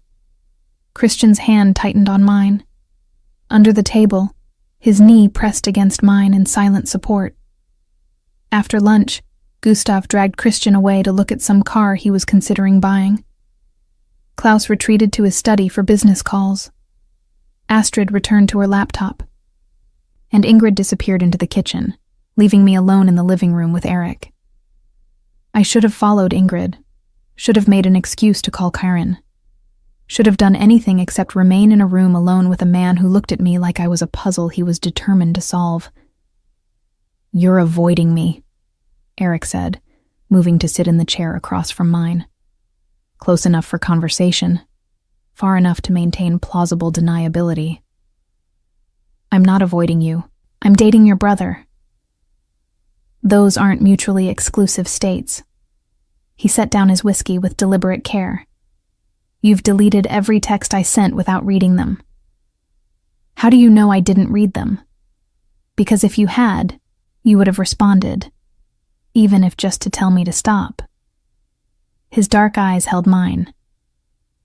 Christian's hand tightened on mine. Under the table, his knee pressed against mine in silent support. After lunch, Gustav dragged Christian away to look at some car he was considering buying. Klaus retreated to his study for business calls. Astrid returned to her laptop, and Ingrid disappeared into the kitchen, leaving me alone in the living room with Eric. I should have followed Ingrid, should have made an excuse to call Karen, should have done anything except remain in a room alone with a man who looked at me like I was a puzzle he was determined to solve. "You're avoiding me," Eric said, moving to sit in the chair across from mine. Close enough for conversation, far enough to maintain plausible deniability. "I'm not avoiding you. I'm dating your brother." "Those aren't mutually exclusive states." He set down his whiskey with deliberate care. "You've deleted every text I sent without reading them." "How do you know I didn't read them?" "Because if you had, you would have responded, even if just to tell me to stop." His dark eyes held mine.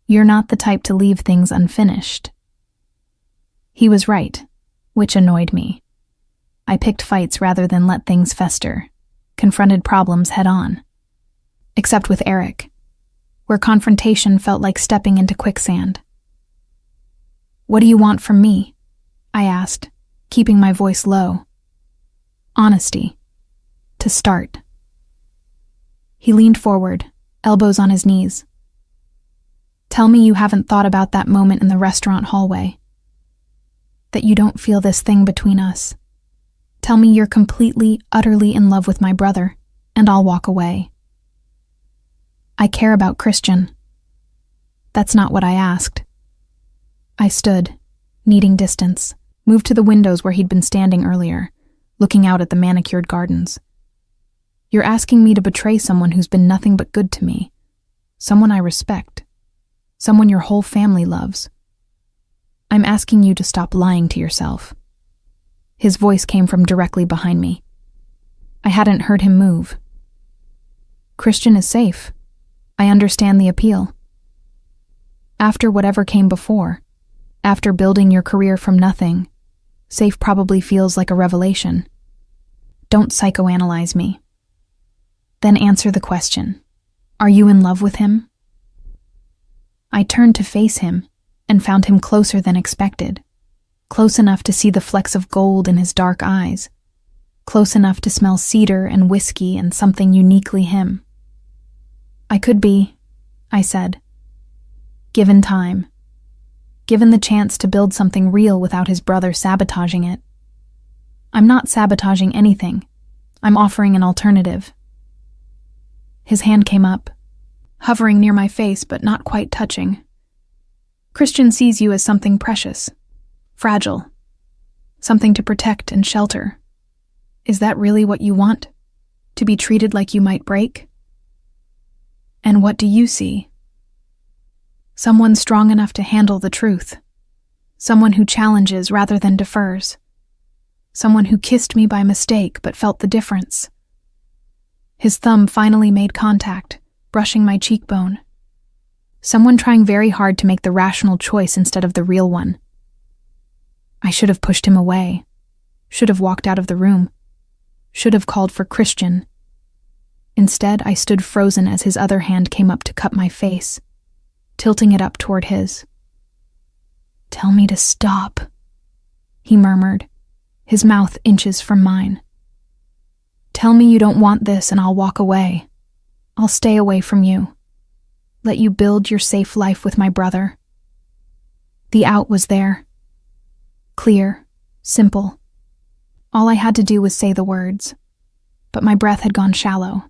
"You're not the type to leave things unfinished." He was right, which annoyed me. I picked fights rather than let things fester, confronted problems head on. Except with Eric, where confrontation felt like stepping into quicksand. "What do you want from me?" I asked, keeping my voice low. "Honesty. To start." He leaned forward, elbows on his knees. "Tell me you haven't thought about that moment in the restaurant hallway. That you don't feel this thing between us. Tell me you're completely, utterly in love with my brother, and I'll walk away." "I care about Christian." That's not what I asked. I stood, needing distance, moved to the windows where he'd been standing earlier, looking out at the manicured gardens. "You're asking me to betray someone who's been nothing but good to me, someone I respect, someone your whole family loves. I'm asking you to stop lying to yourself." His voice came from directly behind me. I hadn't heard him move. "Christian is safe. I understand the appeal." After whatever came before, after building your career from nothing, safe probably feels like a revelation. Don't psychoanalyze me. Then answer the question. Are you in love with him? I turned to face him and found him closer than expected, close enough to see the flecks of gold in his dark eyes, close enough to smell cedar and whiskey and something uniquely him. I could be, I said. Given time. Given the chance to build something real without his brother sabotaging it. I'm not sabotaging anything. I'm offering an alternative. His hand came up, hovering near my face but not quite touching. Christian sees you as something precious, fragile, something to protect and shelter. Is that really what you want? To be treated like you might break? And what do you see? Someone strong enough to handle the truth. Someone who challenges rather than defers. Someone who kissed me by mistake but felt the difference. His thumb finally made contact, brushing my cheekbone. Someone trying very hard to make the rational choice instead of the real one. I should have pushed him away. Should have walked out of the room. Should have called for Christian. Instead, I stood frozen as his other hand came up to cup my face, tilting it up toward his. "Tell me to stop," he murmured, his mouth inches from mine. "Tell me you don't want this and I'll walk away. I'll stay away from you. Let you build your safe life with my brother." The out was there. Clear, simple. All I had to do was say the words. But my breath had gone shallow.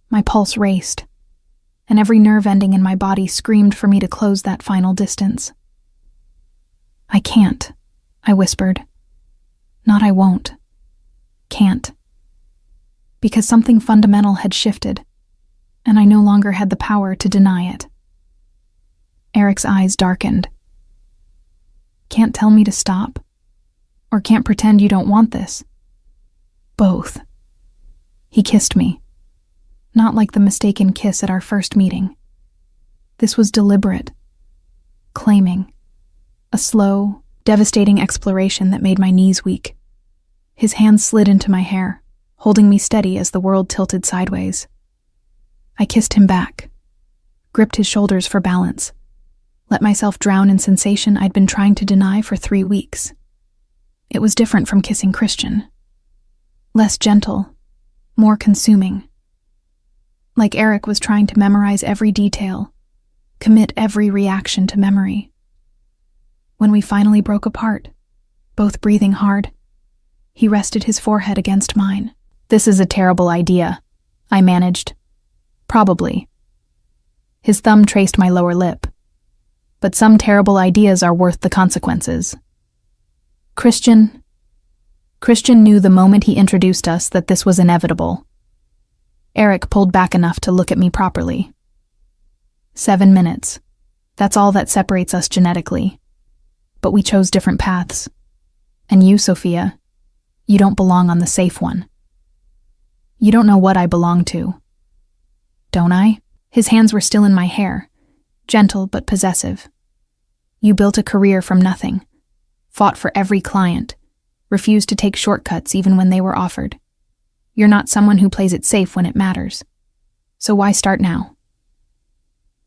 My pulse raced, and every nerve ending in my body screamed for me to close that final distance. "I can't," I whispered. Not I won't. Can't. Because something fundamental had shifted, and I no longer had the power to deny it. Eric's eyes darkened. "Can't tell me to stop? Or can't pretend you don't want this?" "Both." He kissed me. Not like the mistaken kiss at our first meeting. This was deliberate. Claiming. A slow, devastating exploration that made my knees weak. His hand slid into my hair, holding me steady as the world tilted sideways. I kissed him back, gripped his shoulders for balance, let myself drown in sensation I'd been trying to deny for 3 weeks. It was different from kissing Christian. Less gentle, more consuming. Like Eric was trying to memorize every detail, commit every reaction to memory. When we finally broke apart, both breathing hard, he rested his forehead against mine. "This is a terrible idea," I managed. "Probably." His thumb traced my lower lip. "But some terrible ideas are worth the consequences." Christian knew the moment he introduced us that this was inevitable. Eric pulled back enough to look at me properly. 7 minutes. That's all that separates us genetically. But we chose different paths. And you, Sophia, you don't belong on the safe one. You don't know what I belong to. Don't I? His hands were still in my hair, gentle but possessive. You built a career from nothing, fought for every client, refused to take shortcuts even when they were offered. You're not someone who plays it safe when it matters. So why start now?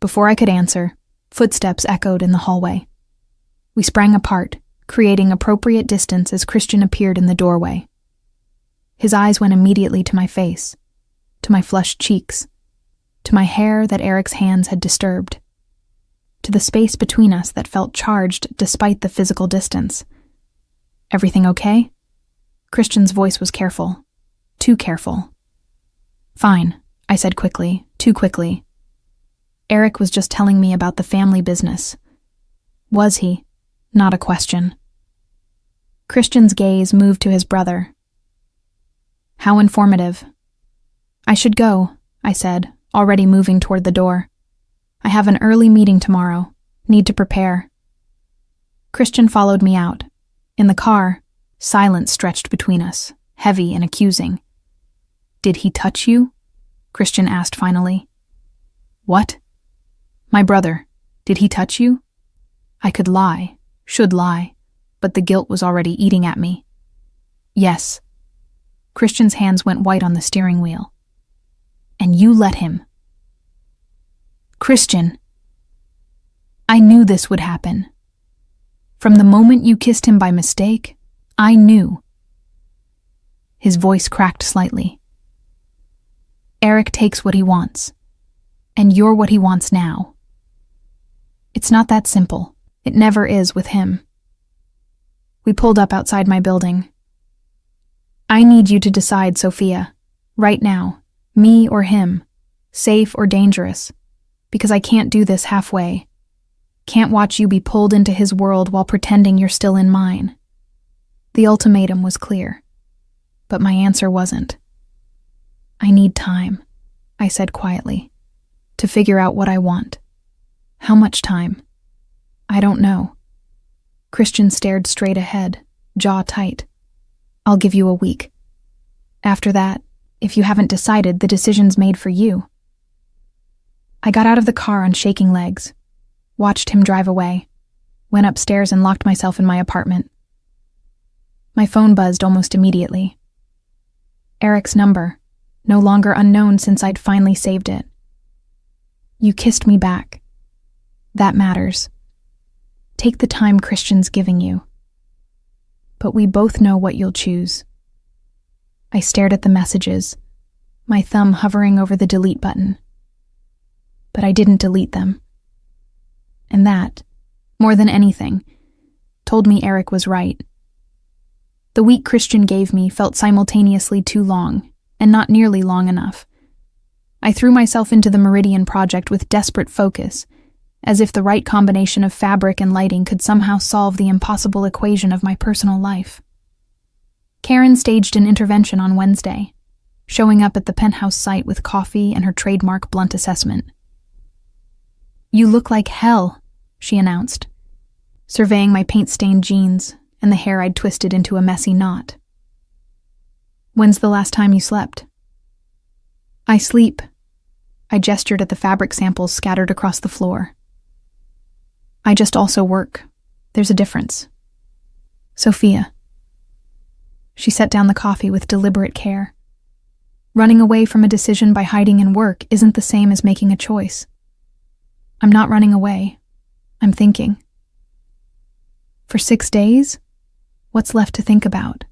Before I could answer, footsteps echoed in the hallway. We sprang apart, creating appropriate distance as Christian appeared in the doorway. His eyes went immediately to my face, to my flushed cheeks, to my hair that Eric's hands had disturbed, to the space between us that felt charged despite the physical distance. "Everything okay?" Christian's voice was careful. Too careful. "Fine," I said quickly, too quickly. Eric was just telling me about the family business. Was he? Not a question. Christian's gaze moved to his brother. "How informative." "I should go," I said, already moving toward the door. "I have an early meeting tomorrow. Need to prepare." Christian followed me out. In the car, silence stretched between us, heavy and accusing. "Did he touch you?" Christian asked finally. "What?" "My brother. Did he touch you? I could lie, should lie, but the guilt was already eating at me. Yes. Christian's hands went white on the steering wheel. And you let him. Christian. I knew this would happen. From the moment you kissed him by mistake, I knew. His voice cracked slightly. Eric takes what he wants, and you're what he wants now. It's not that simple. It never is with him. We pulled up outside my building. I need you to decide, Sophia, right now, me or him, safe or dangerous, because I can't do this halfway. Can't watch you be pulled into his world while pretending you're still in mine. The ultimatum was clear, but my answer wasn't. I need time, I said quietly, to figure out what I want. How much time? I don't know. Christian stared straight ahead, jaw tight. I'll give you a week. After that, if you haven't decided, the decision's made for you. I got out of the car on shaking legs, watched him drive away, went upstairs and locked myself in my apartment. My phone buzzed almost immediately. Eric's number, no longer unknown since I'd finally saved it. You kissed me back. That matters. Take the time Christian's giving you. But we both know what you'll choose. I stared at the messages, my thumb hovering over the delete button. But I didn't delete them. And that, more than anything, told me Eric was right. The week Christian gave me felt simultaneously too long, and not nearly long enough. I threw myself into the Meridian project with desperate focus, as if the right combination of fabric and lighting could somehow solve the impossible equation of my personal life. Karen staged an intervention on Wednesday, showing up at the penthouse site with coffee and her trademark blunt assessment. You look like hell, she announced, surveying my paint-stained jeans and the hair I'd twisted into a messy knot. When's the last time you slept? I sleep. I gestured at the fabric samples scattered across the floor. I just also work. There's a difference. Sophia. She set down the coffee with deliberate care. Running away from a decision by hiding in work isn't the same as making a choice. I'm not running away. I'm thinking. For 6 days? What's left to think about?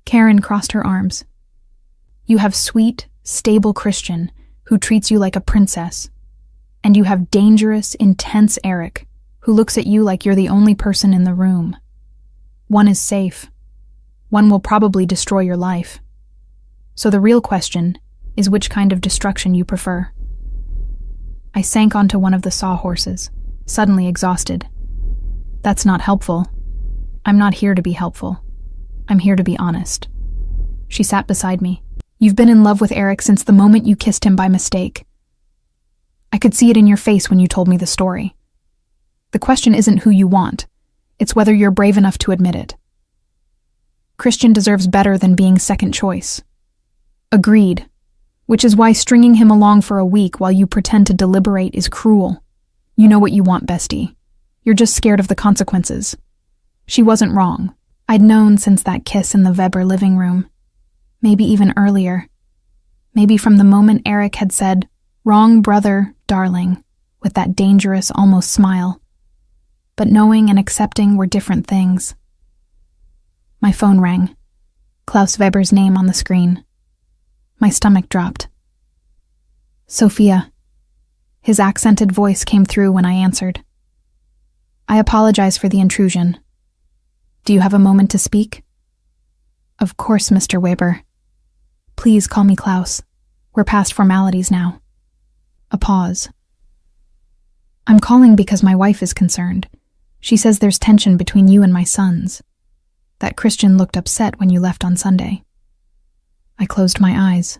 Karen crossed her arms. You have sweet, stable Christian who treats you like a princess. And you have dangerous, intense Eric who looks at you like you're the only person in the room. One is safe. One will probably destroy your life. So the real question is which kind of destruction you prefer. I sank onto one of the sawhorses, suddenly exhausted. That's not helpful. I'm not here to be helpful. I'm here to be honest. She sat beside me. You've been in love with Eric since the moment you kissed him by mistake. I could see it in your face when you told me the story. The question isn't who you want. It's whether you're brave enough to admit it. Christian deserves better than being second choice. Agreed. Which is why stringing him along for a week while you pretend to deliberate is cruel. You know what you want, bestie. You're just scared of the consequences. She wasn't wrong. I'd known since that kiss in the Weber living room. Maybe even earlier. Maybe from the moment Eric had said, "Wrong, brother, darling," with that dangerous, almost smile. But knowing and accepting were different things. My phone rang. Klaus Weber's name on the screen. My stomach dropped. Sophia. His accented voice came through when I answered. I apologize for the intrusion. Do you have a moment to speak? Of course, Mr. Weber. Please call me Klaus. We're past formalities now. A pause. I'm calling because my wife is concerned. She says there's tension between you and my sons. That Christian looked upset when you left on Sunday. I closed my eyes.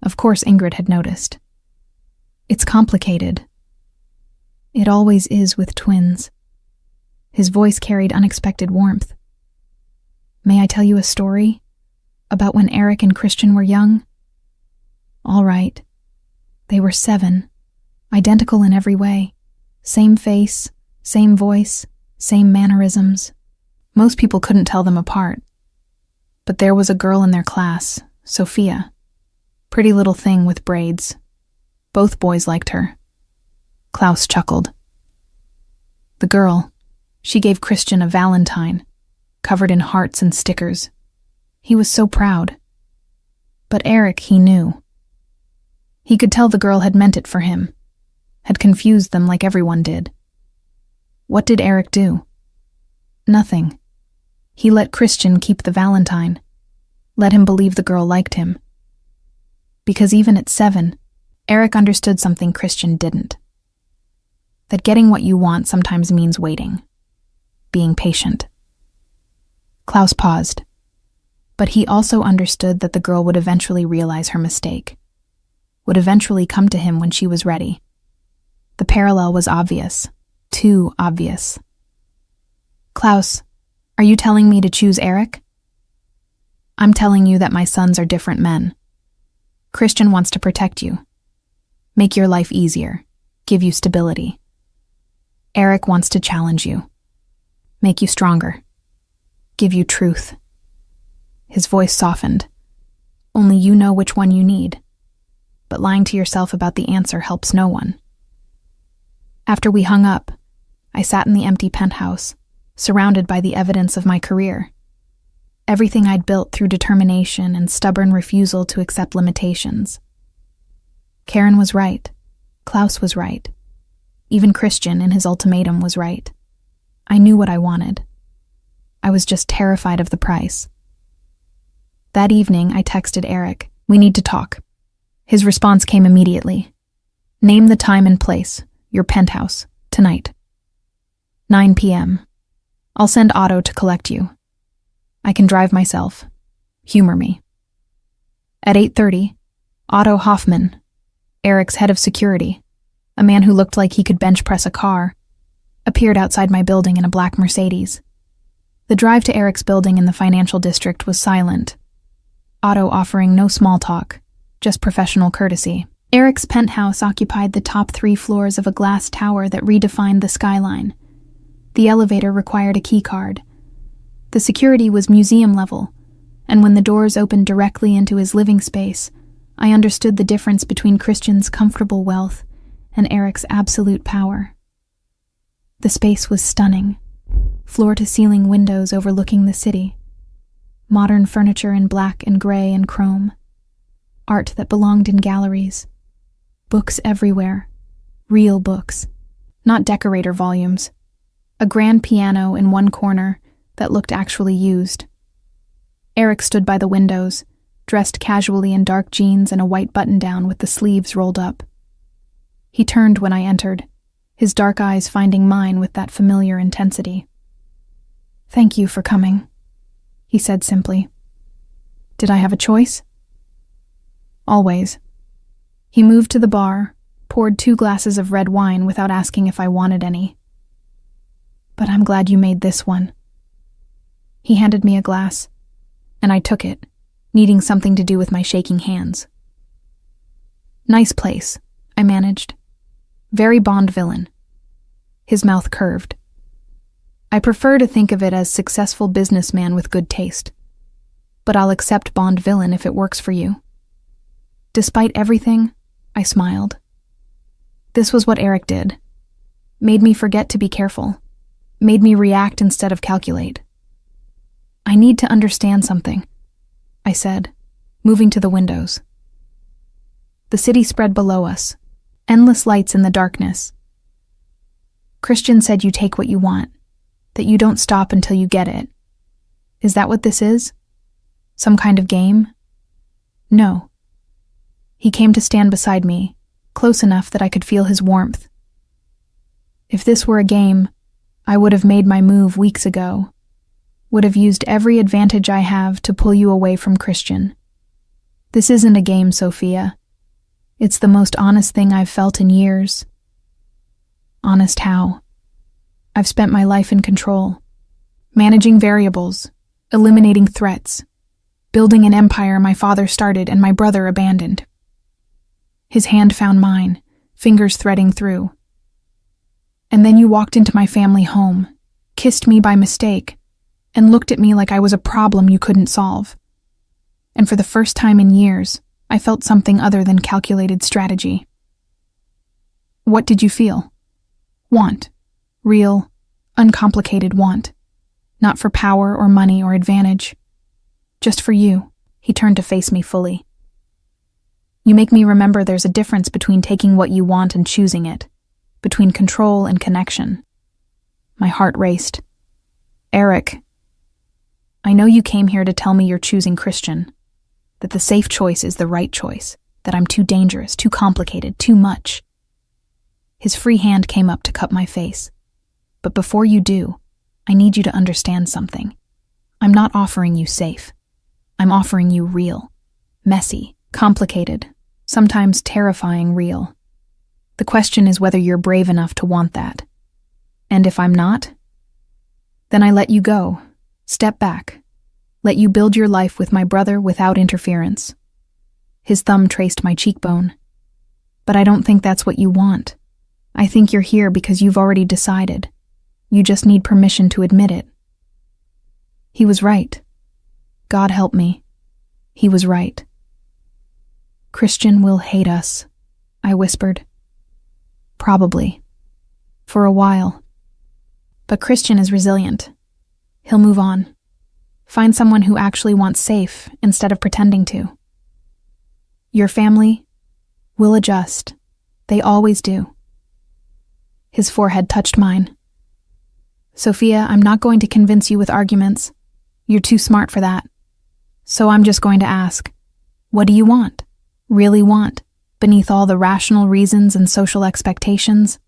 Of course Ingrid had noticed. It's complicated. It always is with twins. His voice carried unexpected warmth. May I tell you a story? About when Eric and Christian were young? All right. They were 7, identical in every way. Same face, same voice, same mannerisms. Most people couldn't tell them apart. But there was a girl in their class, Sophia. Pretty little thing with braids. Both boys liked her. Klaus chuckled. The girl, she gave Christian a valentine, covered in hearts and stickers. He was so proud. But Eric, he knew. He could tell the girl had meant it for him, had confused them like everyone did. What did Eric do? Nothing. He let Christian keep the valentine, let him believe the girl liked him. Because even at 7, Eric understood something Christian didn't. That getting what you want sometimes means waiting, being patient. Klaus paused, but he also understood that the girl would eventually realize her mistake, would eventually come to him when she was ready. The parallel was obvious, too obvious. Klaus, are you telling me to choose Eric? I'm telling you that my sons are different men. Christian wants to protect you, make your life easier, give you stability. Eric wants to challenge you, make you stronger, give you truth. His voice softened. Only you know which one you need, but lying to yourself about the answer helps no one. After we hung up, I sat in the empty penthouse, surrounded by the evidence of my career. Everything I'd built through determination and stubborn refusal to accept limitations. Karen was right. Klaus was right. Even Christian in his ultimatum was right. I knew what I wanted. I was just terrified of the price. That evening, I texted Eric, "We need to talk." His response came immediately. "Name the time and place, your penthouse, tonight. 9 p.m. I'll send Otto to collect you. I can drive myself. Humor me." At 8:30, Otto Hoffman, Eric's head of security, a man who looked like he could bench press a car, appeared outside my building in a black Mercedes. The drive to Eric's building in the financial district was silent, Otto offering no small talk, just professional courtesy. Eric's penthouse occupied the top 3 floors of a glass tower that redefined the skyline. The elevator required a key card. The security was museum level, and when the doors opened directly into his living space, I understood the difference between Christian's comfortable wealth and Eric's absolute power. The space was stunning, floor-to-ceiling windows overlooking the city, modern furniture in black and gray and chrome, art that belonged in galleries, books everywhere, real books, not decorator volumes, a grand piano in one corner that looked actually used. Eric stood by the windows, dressed casually in dark jeans and a white button-down with the sleeves rolled up. He turned when I entered, his dark eyes finding mine with that familiar intensity. "Thank you for coming," he said simply. "Did I have a choice?" "Always." He moved to the bar, poured 2 glasses of red wine without asking if I wanted any. "But I'm glad you made this one." He handed me a glass, and I took it, needing something to do with my shaking hands. "Nice place," I managed. "Very Bond villain." His mouth curved. "I prefer to think of it as successful businessman with good taste. But I'll accept Bond villain if it works for you." Despite everything, I smiled. This was what Eric did. Made me forget to be careful. Made me react instead of calculate. "I need to understand something," I said, moving to the windows. The city spread below us, endless lights in the darkness. "Christian said you take what you want, that you don't stop until you get it. Is that what this is? Some kind of game?" "No." He came to stand beside me, close enough that I could feel his warmth. "If this were a game, I would have made my move weeks ago, would have used every advantage I have to pull you away from Christian. This isn't a game, Sophia. It's the most honest thing I've felt in years." Honest how? I've spent my life in control, managing variables, eliminating threats, building an empire my father started and my brother abandoned. His hand found mine, fingers threading through. And then you walked into my family home, kissed me by mistake, and looked at me like I was a problem you couldn't solve. And for the first time in years, I felt something other than calculated strategy. What did you feel? Want. Real, uncomplicated want. Not for power or money or advantage. Just for you. He turned to face me fully. You make me remember there's a difference between taking what you want and choosing it, between control and connection. My heart raced. Eric, I know you came here to tell me you're choosing Christian, that the safe choice is the right choice, that I'm too dangerous, too complicated, too much. His free hand came up to cup my face. But before you do, I need you to understand something. I'm not offering you safe. I'm offering you real, messy, complicated, sometimes terrifying real. The question is whether you're brave enough to want that. And if I'm not, then I let you go, step back, let you build your life with my brother without interference. His thumb traced my cheekbone. But I don't think that's what you want. I think you're here because you've already decided. You just need permission to admit it. He was right. God help me. He was right. Christian will hate us, I whispered. Probably. For a while. But Christian is resilient. He'll move on. Find someone who actually wants safe instead of pretending to. Your family will adjust. They always do. His forehead touched mine. Sophia, I'm not going to convince you with arguments. You're too smart for that. So I'm just going to ask, what do you want? Really want, beneath all the rational reasons and social expectations?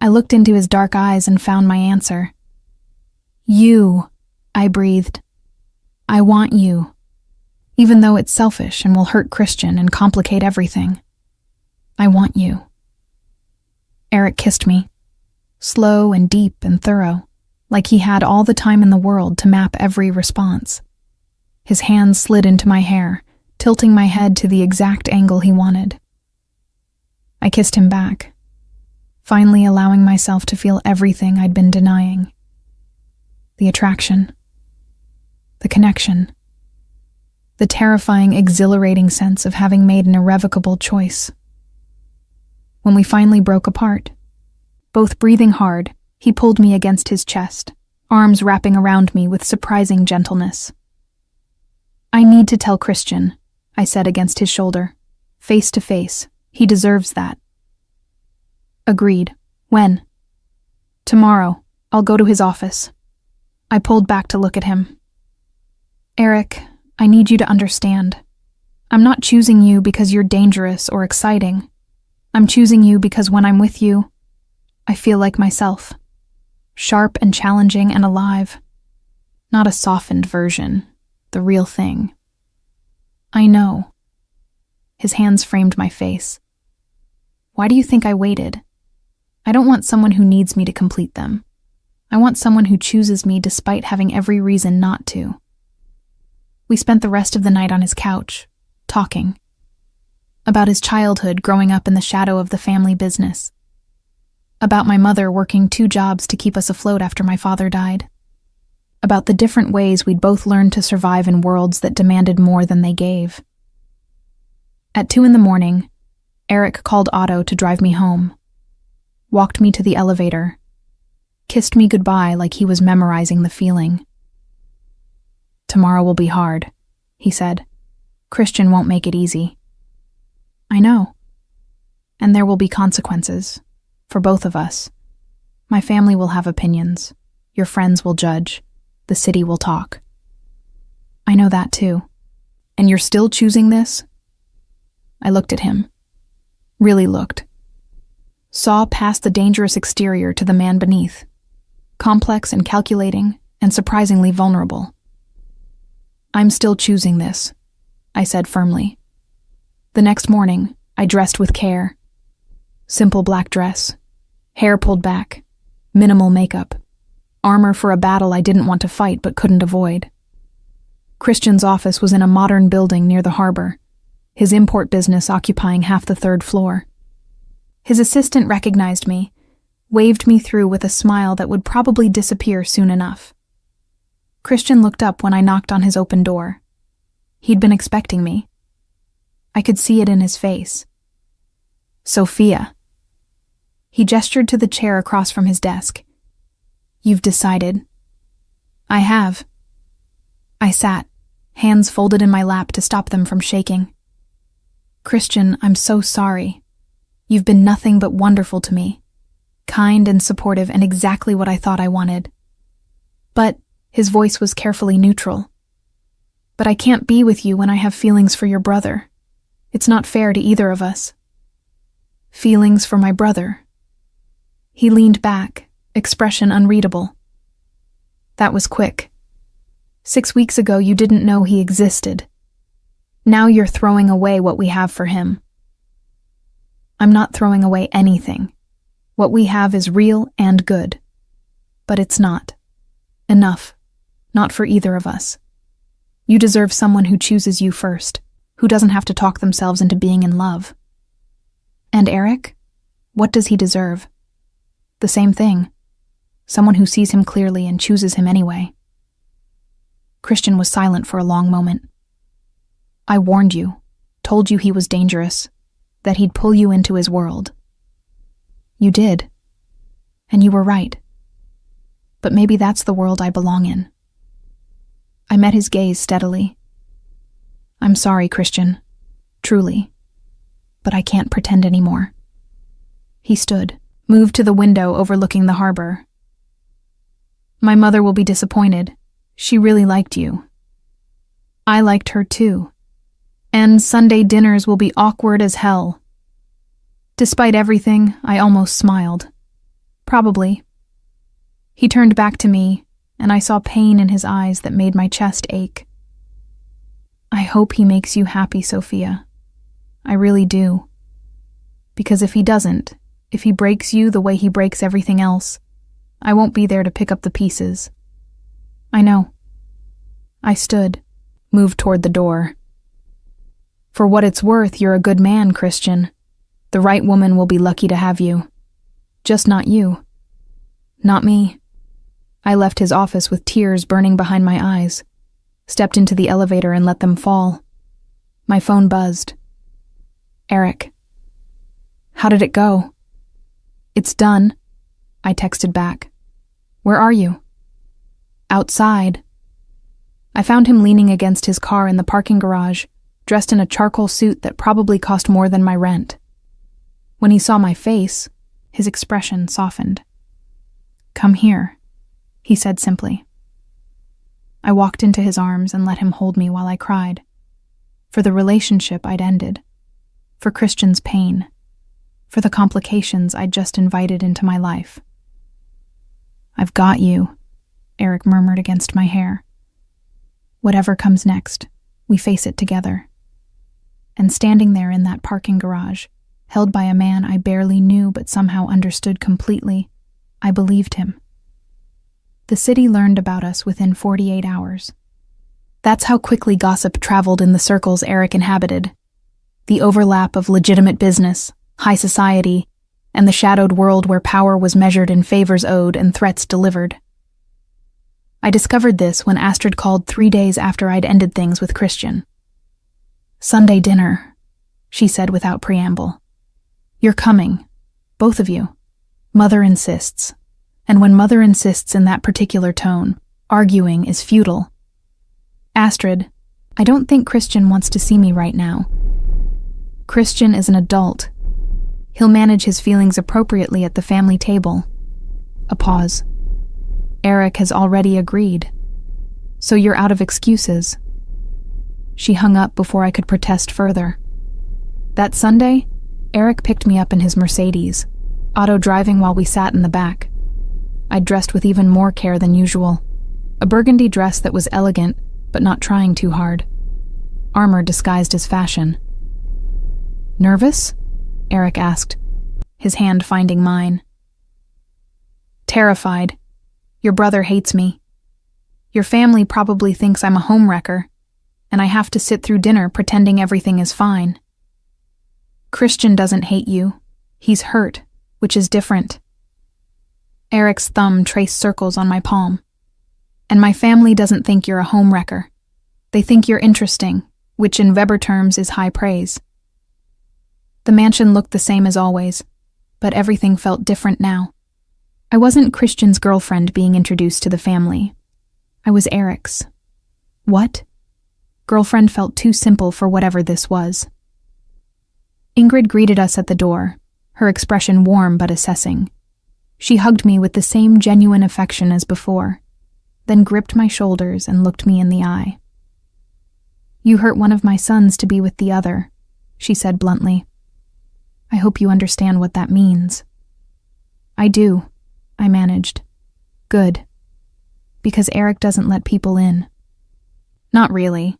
I looked into his dark eyes and found my answer. You, I breathed. I want you. Even though it's selfish and will hurt Christian and complicate everything. I want you. Eric kissed me. Slow and deep and thorough, like he had all the time in the world to map every response. His hands slid into my hair, tilting my head to the exact angle he wanted. I kissed him back, finally allowing myself to feel everything I'd been denying. The attraction. The connection. The terrifying, exhilarating sense of having made an irrevocable choice. When we finally broke apart, both breathing hard, he pulled me against his chest, arms wrapping around me with surprising gentleness. I need to tell Christian, I said against his shoulder. Face to face, he deserves that. Agreed. When? Tomorrow. I'll go to his office. I pulled back to look at him. Eric, I need you to understand. I'm not choosing you because you're dangerous or exciting. I'm choosing you because when I'm with you, I feel like myself. Sharp and challenging and alive. Not a softened version, the real thing. I know. His hands framed my face. Why do you think I waited? I don't want someone who needs me to complete them. I want someone who chooses me despite having every reason not to. We spent the rest of the night on his couch, talking. About his childhood growing up in the shadow of the family business. About my mother working 2 jobs to keep us afloat after my father died. About the different ways we'd both learned to survive in worlds that demanded more than they gave. At 2 a.m, Eric called Otto to drive me home. Walked me to the elevator. Kissed me goodbye like he was memorizing the feeling. Tomorrow will be hard, he said. Christian won't make it easy. I know. And there will be consequences. For both of us. My family will have opinions. Your friends will judge. The city will talk. I know that too. And you're still choosing this? I looked at him. Really looked. Saw past the dangerous exterior to the man beneath. Complex and calculating, and surprisingly vulnerable. I'm still choosing this, I said firmly. The next morning, I dressed with care. Simple black dress, hair pulled back, minimal makeup, armor for a battle I didn't want to fight but couldn't avoid. Christian's office was in a modern building near the harbor, his import business occupying half the 3rd floor. His assistant recognized me, waved me through with a smile that would probably disappear soon enough. Christian looked up when I knocked on his open door. He'd been expecting me. I could see it in his face. Sophia. He gestured to the chair across from his desk. You've decided. I have. I sat, hands folded in my lap to stop them from shaking. Christian, I'm so sorry. You've been nothing but wonderful to me. Kind and supportive and exactly what I thought I wanted. But, his voice was carefully neutral. But I can't be with you when I have feelings for your brother. It's not fair to either of us. Feelings for my brother. He leaned back, expression unreadable. That was quick. 6 weeks ago you didn't know he existed. Now you're throwing away what we have for him. I'm not throwing away anything. What we have is real and good. But it's not. Enough. Not for either of us. You deserve someone who chooses you first, who doesn't have to talk themselves into being in love. And Eric? What does he deserve? The same thing. Someone who sees him clearly and chooses him anyway. Christian was silent for a long moment. I warned you, told you he was dangerous, that he'd pull you into his world. You did. And you were right. But maybe that's the world I belong in. I met his gaze steadily. I'm sorry, Christian. Truly. But I can't pretend anymore. He stood, moved to the window overlooking the harbor. My mother will be disappointed. She really liked you. I liked her too. And Sunday dinners will be awkward as hell. Despite everything, I almost smiled. Probably. He turned back to me, and I saw pain in his eyes that made my chest ache. I hope he makes you happy, Sophia. I really do. Because if he doesn't, if he breaks you the way he breaks everything else, I won't be there to pick up the pieces. I know. I stood, moved toward the door. For what it's worth, you're a good man, Christian. The right woman will be lucky to have you. Just not you. Not me. I left his office with tears burning behind my eyes, stepped into the elevator and let them fall. My phone buzzed. Eric. How did it go? It's done, I texted back. Where are you? Outside. I found him leaning against his car in the parking garage, dressed in a charcoal suit that probably cost more than my rent. When he saw my face, his expression softened. Come here, he said simply. I walked into his arms and let him hold me while I cried. For the relationship I'd ended. For Christian's pain. For the complications I'd just invited into my life. I've got you, Eric murmured against my hair. Whatever comes next, we face it together. And standing there in that parking garage, held by a man I barely knew but somehow understood completely, I believed him. The city learned about us within 48 hours. That's how quickly gossip traveled in the circles Eric inhabited. The overlap of legitimate business, high society, and the shadowed world where power was measured in favors owed and threats delivered. I discovered this when Astrid called 3 days after I'd ended things with Christian. Sunday dinner, she said without preamble. You're coming, both of you. Mother insists. And when Mother insists in that particular tone, arguing is futile. Astrid, I don't think Christian wants to see me right now. Christian is an adult. He'll manage his feelings appropriately at the family table. A pause. Eric has already agreed. So you're out of excuses. She hung up before I could protest further. That Sunday, Eric picked me up in his Mercedes, auto-driving while we sat in the back. I'd dressed with even more care than usual. A burgundy dress that was elegant, but not trying too hard. Armor disguised as fashion. Nervous? Eric asked, his hand finding mine. Terrified. Your brother hates me. Your family probably thinks I'm a homewrecker, and I have to sit through dinner pretending everything is fine. Christian doesn't hate you. He's hurt, which is different. Eric's thumb traced circles on my palm. "And my family doesn't think you're a homewrecker. They think you're interesting, which in Weber terms is high praise." The mansion looked the same as always, but everything felt different now. I wasn't Christian's girlfriend being introduced to the family. I was Eric's. What? Girlfriend felt too simple for whatever this was. Ingrid greeted us at the door, her expression warm but assessing. She hugged me with the same genuine affection as before, then gripped my shoulders and looked me in the eye. "You hurt one of my sons to be with the other," she said bluntly. "I hope you understand what that means." "I do," I managed. "Good. Because Eric doesn't let people in." "Not really.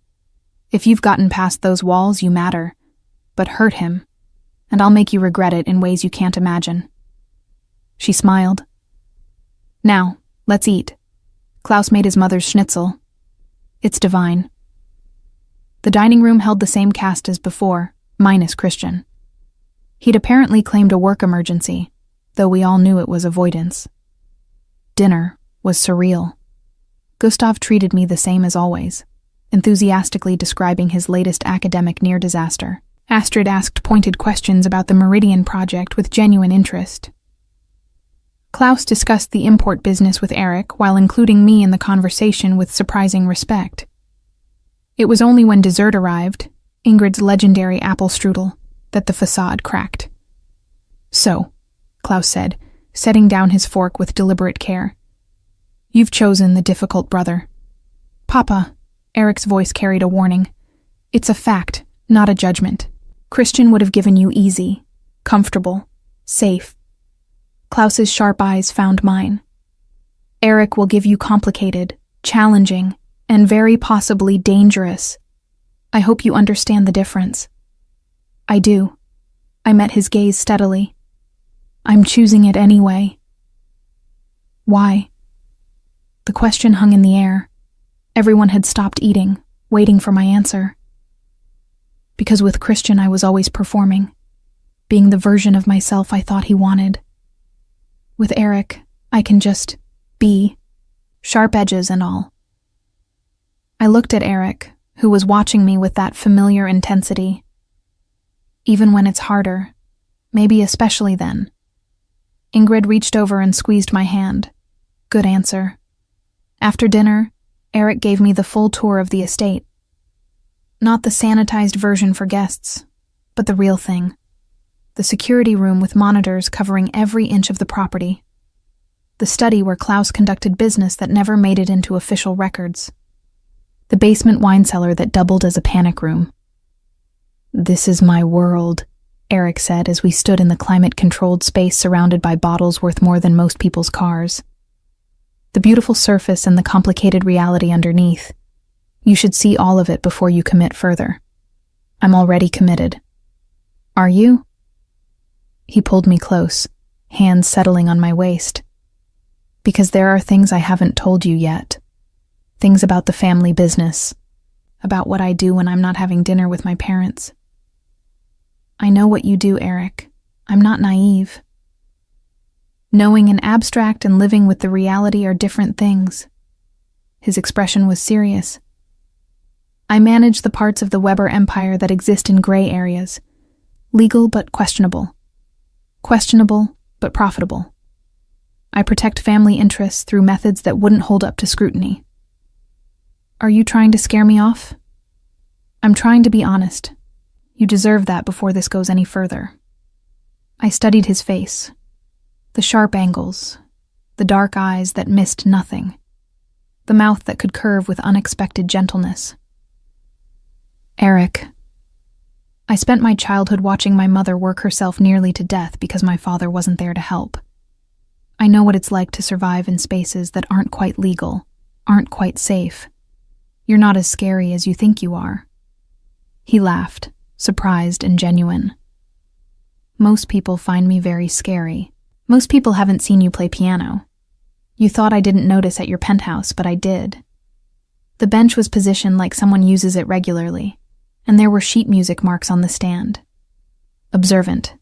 If you've gotten past those walls, you matter. But hurt him, and I'll make you regret it in ways you can't imagine." She smiled. "Now, let's eat. Klaus made his mother's schnitzel. It's divine." The dining room held the same cast as before, minus Christian. He'd apparently claimed a work emergency, though we all knew it was avoidance. Dinner was surreal. Gustav treated me the same as always, enthusiastically describing his latest academic near-disaster. Astrid asked pointed questions about the Meridian project with genuine interest. Klaus discussed the import business with Eric while including me in the conversation with surprising respect. It was only when dessert arrived, Ingrid's legendary apple strudel, that the facade cracked. "So," Klaus said, setting down his fork with deliberate care, "you've chosen the difficult brother." "Papa," Eric's voice carried a warning, "it's a fact, not a judgment. Christian would have given you easy, comfortable, safe." Klaus's sharp eyes found mine. "Eric will give you complicated, challenging, and very possibly dangerous. I hope you understand the difference." "I do." I met his gaze steadily. "I'm choosing it anyway." "Why?" The question hung in the air. Everyone had stopped eating, waiting for my answer. Because with Christian I was always performing, being the version of myself I thought he wanted. With Eric, I can just be, sharp edges and all. I looked at Eric, who was watching me with that familiar intensity. Even when it's harder, maybe especially then. Ingrid reached over and squeezed my hand. Good answer. After dinner, Eric gave me the full tour of the estate. Not the sanitized version for guests, but the real thing. The security room with monitors covering every inch of the property. The study where Klaus conducted business that never made it into official records. The basement wine cellar that doubled as a panic room. "This is my world," Eric said as we stood in the climate-controlled space surrounded by bottles worth more than most people's cars. The beautiful surface and the complicated reality underneath. You should see all of it before you commit further. I'm already committed. Are you? He pulled me close, hands settling on my waist. Because there are things I haven't told you yet. Things about the family business. About what I do when I'm not having dinner with my parents. I know what you do, Eric. I'm not naive. Knowing an abstract and living with the reality are different things. His expression was serious. I manage the parts of the Weber empire that exist in gray areas. Legal but questionable. Questionable but profitable. I protect family interests through methods that wouldn't hold up to scrutiny. Are you trying to scare me off? I'm trying to be honest. You deserve that before this goes any further. I studied his face. The sharp angles. The dark eyes that missed nothing. The mouth that could curve with unexpected gentleness. Eric. I spent my childhood watching my mother work herself nearly to death because my father wasn't there to help. I know what it's like to survive in spaces that aren't quite legal, aren't quite safe. You're not as scary as you think you are. He laughed, surprised and genuine. Most people find me very scary. Most people haven't seen you play piano. You thought I didn't notice at your penthouse, but I did. The bench was positioned like someone uses it regularly, and there were sheet music marks on the stand. Observant.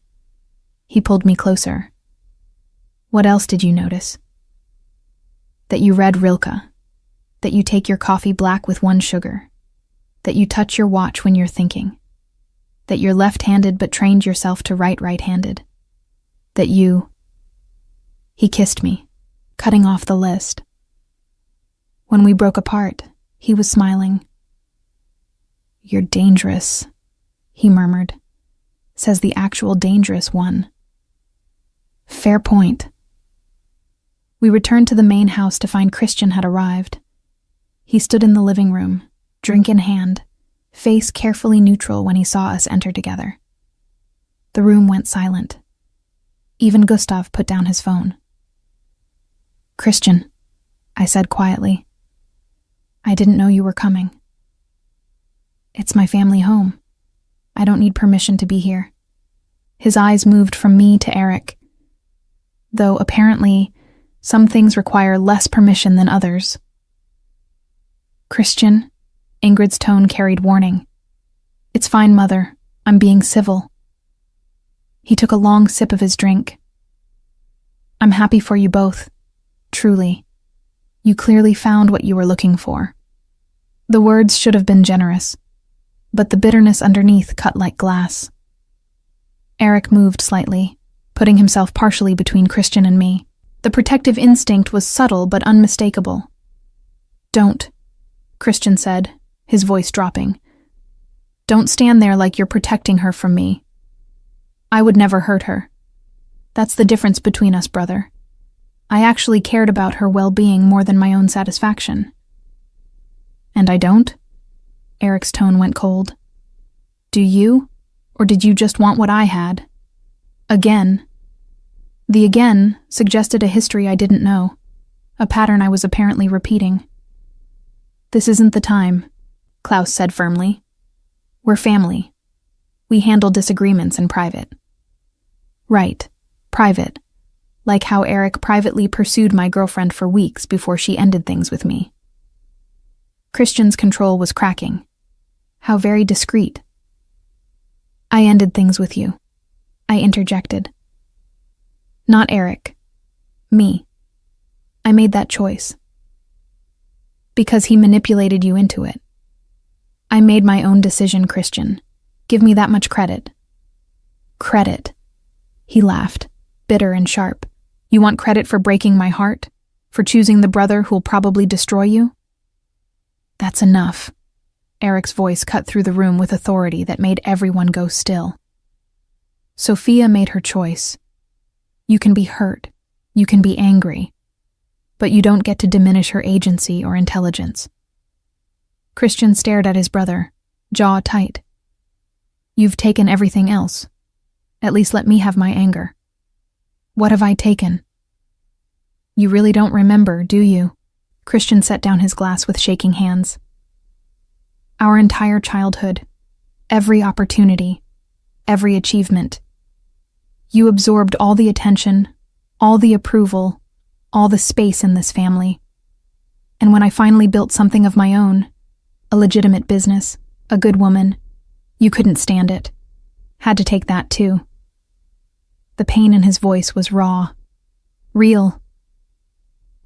He pulled me closer. What else did you notice? That you read Rilke. That you take your coffee black with 1 sugar. That you touch your watch when you're thinking. That you're left-handed but trained yourself to write right-handed. That you... He kissed me, cutting off the list. When we broke apart, he was smiling. "You're dangerous," he murmured. "Says the actual dangerous one." Fair point. We returned to the main house to find Christian had arrived. He stood in the living room, drink in hand, face carefully neutral when he saw us enter together. The room went silent. Even Gustav put down his phone. "Christian," I said quietly. "I didn't know you were coming." "It's my family home. I don't need permission to be here." His eyes moved from me to Eric, though apparently some things require less permission than others. "Christian," Ingrid's tone carried warning. "It's fine, Mother. I'm being civil." He took a long sip of his drink. "I'm happy for you both. Truly. You clearly found what you were looking for." The words should have been generous, but the bitterness underneath cut like glass. Eric moved slightly, putting himself partially between Christian and me. The protective instinct was subtle but unmistakable. "Don't," Christian said, his voice dropping. "Don't stand there like you're protecting her from me. I would never hurt her. That's the difference between us, brother. I actually cared about her well-being more than my own satisfaction." "And I don't?" Eric's tone went cold. "Do you? Or did you just want what I had?" Again. The again suggested a history I didn't know, a pattern I was apparently repeating. "This isn't the time," Klaus said firmly. "We're family. We handle disagreements in private." Right, private. Like how Eric privately pursued my girlfriend for weeks before she ended things with me. Christian's control was cracking. How very discreet. "I ended things with you," I interjected. "Not Eric. Me. I made that choice. Because he manipulated you into it. I made my own decision, Christian. Give me that much credit." "Credit?" He laughed, bitter and sharp. "You want credit for breaking my heart? For choosing the brother who'll probably destroy you?" "That's enough." Eric's voice cut through the room with authority that made everyone go still. "Sophia made her choice. You can be hurt. You can be angry. But you don't get to diminish her agency or intelligence." Christian stared at his brother, jaw tight. "You've taken everything else. At least let me have my anger." "What have I taken?" "You really don't remember, do you?" Christian set down his glass with shaking hands. "Our entire childhood, every opportunity, every achievement. You absorbed all the attention, all the approval, all the space in this family. And when I finally built something of my own, a legitimate business, a good woman, you couldn't stand it. Had to take that too." The pain in his voice was raw, real.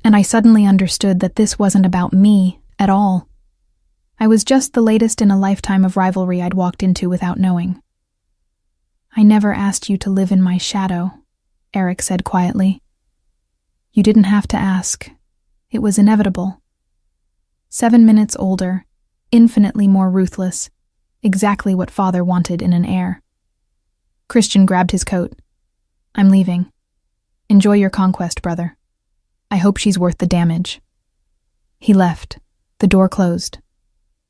And I suddenly understood that this wasn't about me at all. I was just the latest in a lifetime of rivalry I'd walked into without knowing. "I never asked you to live in my shadow," Eric said quietly. "You didn't have to ask. It was inevitable. 7 minutes older, infinitely more ruthless, exactly what father wanted in an heir." Christian grabbed his coat. "I'm leaving. Enjoy your conquest, brother. I hope she's worth the damage." He left. The door closed.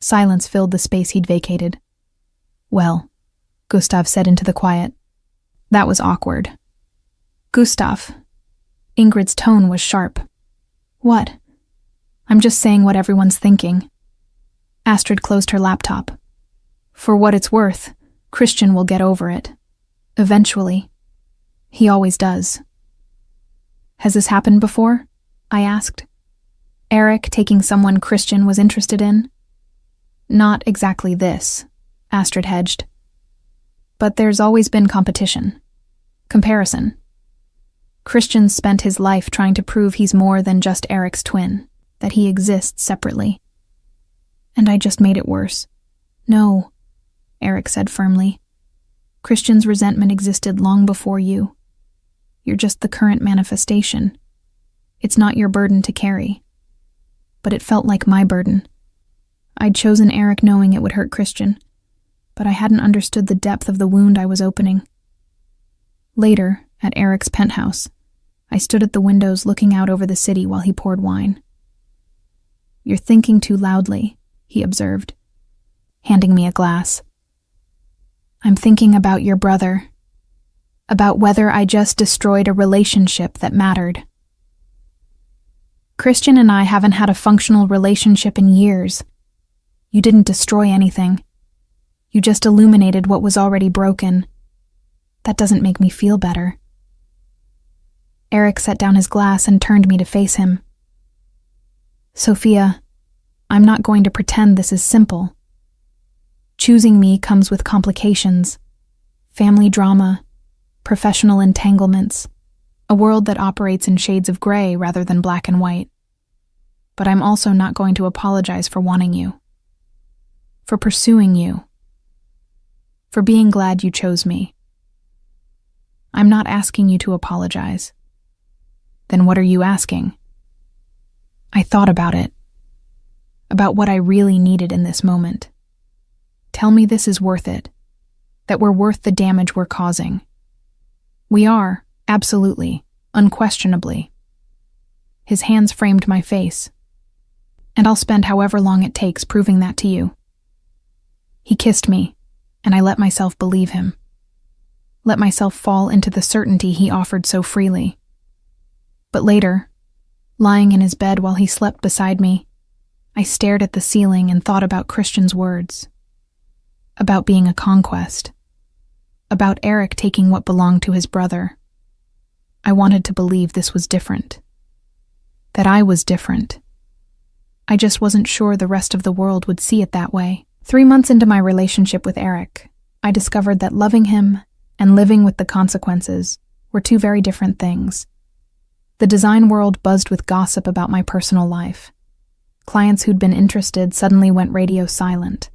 Silence filled the space he'd vacated. "Well," Gustav said into the quiet. "That was awkward." "Gustav." Ingrid's tone was sharp. "What?" "I'm just saying what everyone's thinking." Astrid closed her laptop. "For what it's worth, Christian will get over it. Eventually. He always does." "Has this happened before?" I asked. Eric taking someone Christian was interested in? "Not exactly this," Astrid hedged. "But there's always been competition. Comparison." Christian spent his life trying to prove he's more than just Eric's twin, that he exists separately. And I just made it worse. No, Eric said firmly. Christian's resentment existed long before you. You're just the current manifestation. It's not your burden to carry. But it felt like my burden. I'd chosen Eric knowing it would hurt Christian, but I hadn't understood the depth of the wound I was opening. Later, at Eric's penthouse, I stood at the windows looking out over the city while he poured wine. "You're thinking too loudly," he observed, handing me a glass. "I'm thinking about your brother, about whether I just destroyed a relationship that mattered. Christian and I haven't had a functional relationship in years. You didn't destroy anything. You just illuminated what was already broken. That doesn't make me feel better." Eric set down his glass and turned me to face him. "Sophia, I'm not going to pretend this is simple. Choosing me comes with complications, family drama, professional entanglements, a world that operates in shades of gray rather than black and white. But I'm also not going to apologize for wanting you, for pursuing you, for being glad you chose me. I'm not asking you to apologize. Then what are you asking?" I thought about it, about what I really needed in this moment. Tell me this is worth it, that we're worth the damage we're causing. We are, absolutely, unquestionably. His hands framed my face, and I'll spend however long it takes proving that to you. He kissed me, and I let myself believe him. Let myself fall into the certainty he offered so freely. But later, lying in his bed while he slept beside me, I stared at the ceiling and thought about Christian's words. About being a conquest. About Eric taking what belonged to his brother. I wanted to believe this was different. That I was different. I just wasn't sure the rest of the world would see it that way. 3 months into my relationship with Eric, I discovered that loving him and living with the consequences were two very different things. The design world buzzed with gossip about my personal life. Clients who'd been interested suddenly went radio silent.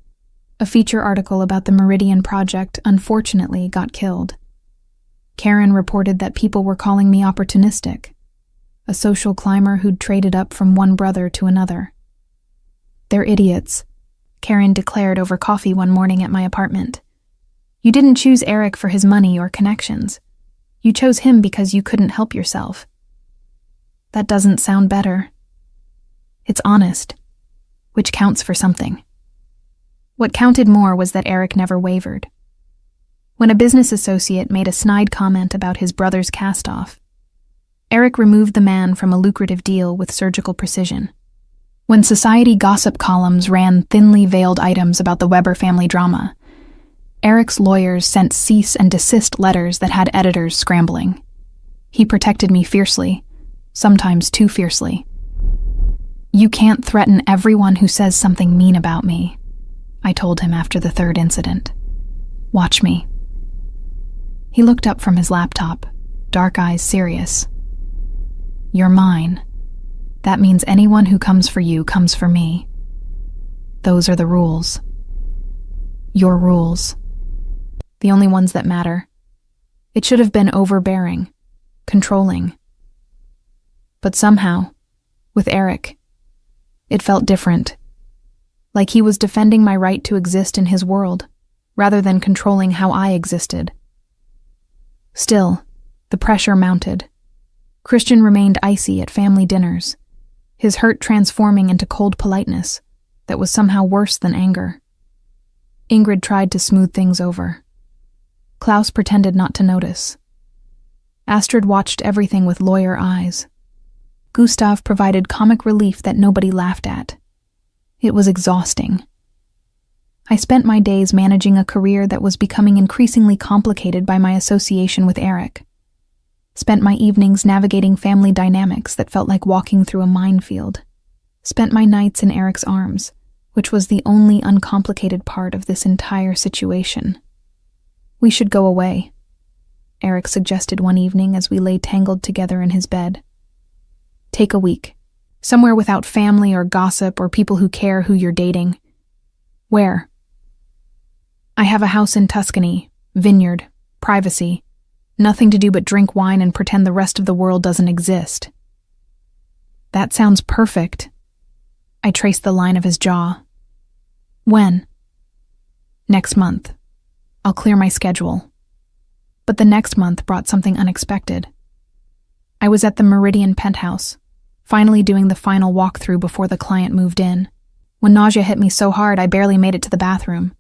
A feature article about the Meridian project unfortunately got killed. Karen reported that people were calling me opportunistic, a social climber who'd traded up from one brother to another. "They're idiots," Karen declared over coffee one morning at my apartment. "You didn't choose Eric for his money or connections. You chose him because you couldn't help yourself." That doesn't sound better. It's honest, which counts for something. What counted more was that Eric never wavered. When a business associate made a snide comment about his brother's cast-off, Eric removed the man from a lucrative deal with surgical precision. When society gossip columns ran thinly veiled items about the Weber family drama, Eric's lawyers sent cease and desist letters that had editors scrambling. He protected me fiercely, sometimes too fiercely. "You can't threaten everyone who says something mean about me," I told him after the third incident. "Watch me." He looked up from his laptop, dark eyes serious. "You're mine. That means anyone who comes for you comes for me. Those are the rules. Your rules. The only ones that matter. It should have been overbearing, controlling. But somehow, with Eric, it felt different. Like he was defending my right to exist in his world, rather than controlling how I existed. Still, the pressure mounted. Christian remained icy at family dinners, his hurt transforming into cold politeness that was somehow worse than anger. Ingrid tried to smooth things over. Klaus pretended not to notice. Astrid watched everything with lawyer eyes. Gustav provided comic relief that nobody laughed at. It was exhausting. I spent my days managing a career that was becoming increasingly complicated by my association with Eric. Spent my evenings navigating family dynamics that felt like walking through a minefield. Spent my nights in Eric's arms, which was the only uncomplicated part of this entire situation. We should go away. Eric suggested one evening as we lay tangled together in his bed. Take a week. Somewhere without family or gossip or people who care who you're dating. Where? I have a house in Tuscany, vineyard, privacy. Nothing to do but drink wine and pretend the rest of the world doesn't exist. That sounds perfect. I traced the line of his jaw. When? Next month. I'll clear my schedule. But the next month brought something unexpected. I was at the Meridian penthouse, finally doing the final walkthrough before the client moved in, when nausea hit me so hard I barely made it to the bathroom.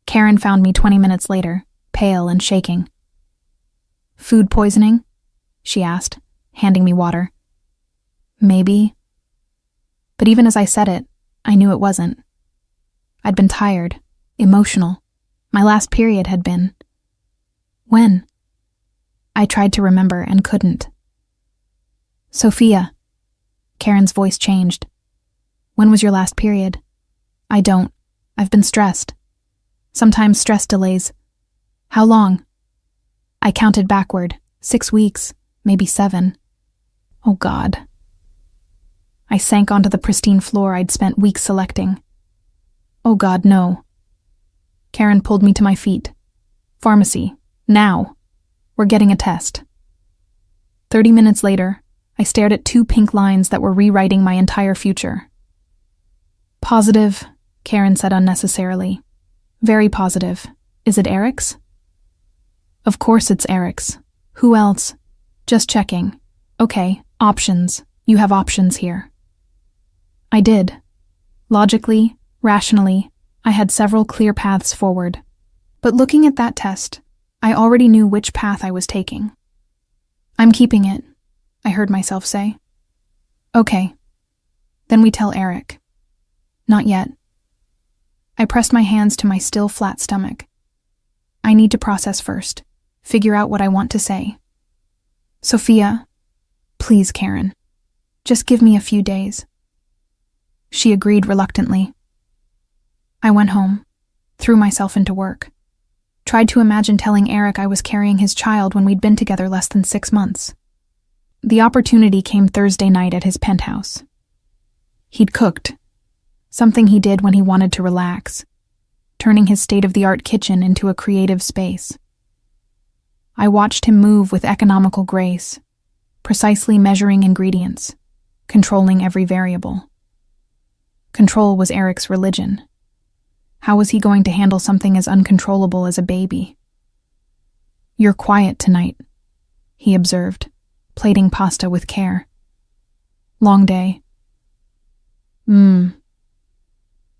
Karen found me 20 minutes later, pale and shaking. Food poisoning? She asked, handing me water. Maybe. But even as I said it, I knew it wasn't. I'd been tired, emotional. My last period had been. When? I tried to remember and couldn't. Sophia. Karen's voice changed. When was your last period? I don't. I've been stressed. Sometimes stress delays. How long? I counted backward. 6 weeks, maybe 7. Oh God. I sank onto the pristine floor I'd spent weeks selecting. Oh God, no. Karen pulled me to my feet. Pharmacy. Now. We're getting a test. 30 minutes later, I stared at 2 pink lines that were rewriting my entire future. Positive, Karen said unnecessarily. Very positive. Is it Eric's? Of course it's Eric's. Who else? Just checking. Okay, options. You have options here. I did. Logically, rationally, I had several clear paths forward. But looking at that test, I already knew which path I was taking. I'm keeping it, I heard myself say. Okay. Then we tell Eric. Not yet. I pressed my hands to my still flat stomach. I need to process first, figure out what I want to say. Sophia, please, Karen, just give me a few days. She agreed reluctantly. I went home, threw myself into work, tried to imagine telling Eric I was carrying his child when we'd been together less than 6 months. The opportunity came Thursday night at his penthouse. He'd cooked, something he did when he wanted to relax, turning his state-of-the-art kitchen into a creative space. I watched him move with economical grace, precisely measuring ingredients, controlling every variable. Control was Eric's religion. How was he going to handle something as uncontrollable as a baby? You're quiet tonight, he observed, plating pasta with care. Long day.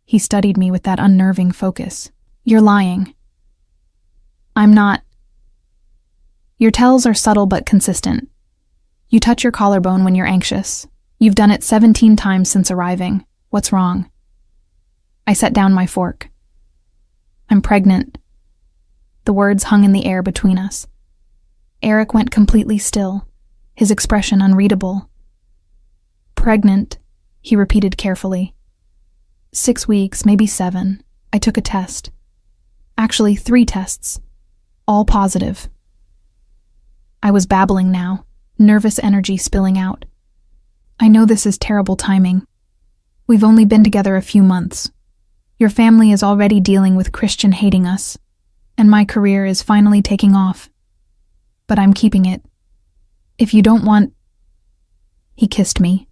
He studied me with that unnerving focus. You're lying. I'm not. Your tells are subtle but consistent. You touch your collarbone when you're anxious. You've done it 17 times since arriving. What's wrong? I set down my fork. I'm pregnant. The words hung in the air between us. Eric went completely still, his expression unreadable. Pregnant, he repeated carefully. 6 weeks, maybe 7. I took a test. Actually, 3 tests. All positive. I was babbling now, nervous energy spilling out. I know this is terrible timing. We've only been together a few months. Your family is already dealing with Christian hating us, and my career is finally taking off. But I'm keeping it. If you don't want... He kissed me.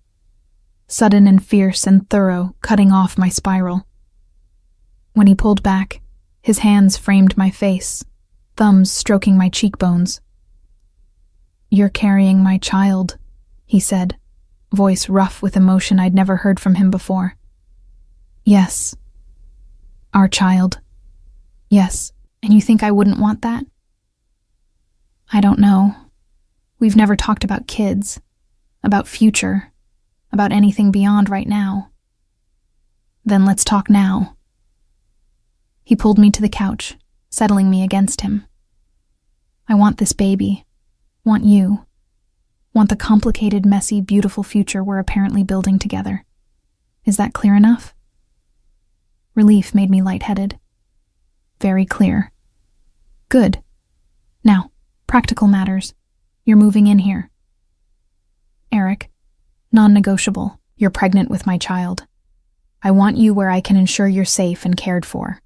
Sudden and fierce and thorough, cutting off my spiral. When he pulled back, his hands framed my face, thumbs stroking my cheekbones. You're carrying my child, he said, voice rough with emotion I'd never heard from him before. Yes. Our child. Yes. And you think I wouldn't want that? I don't know. We've never talked about kids, about future, about anything beyond right now. Then let's talk now. He pulled me to the couch, settling me against him. I want this baby. Want you. Want the complicated, messy, beautiful future we're apparently building together. Is that clear enough? Relief made me lightheaded. Very clear. Good. Now, Practical matters. You're moving in here. Eric, non-negotiable. You're pregnant with my child. I want you where I can ensure you're safe and cared for.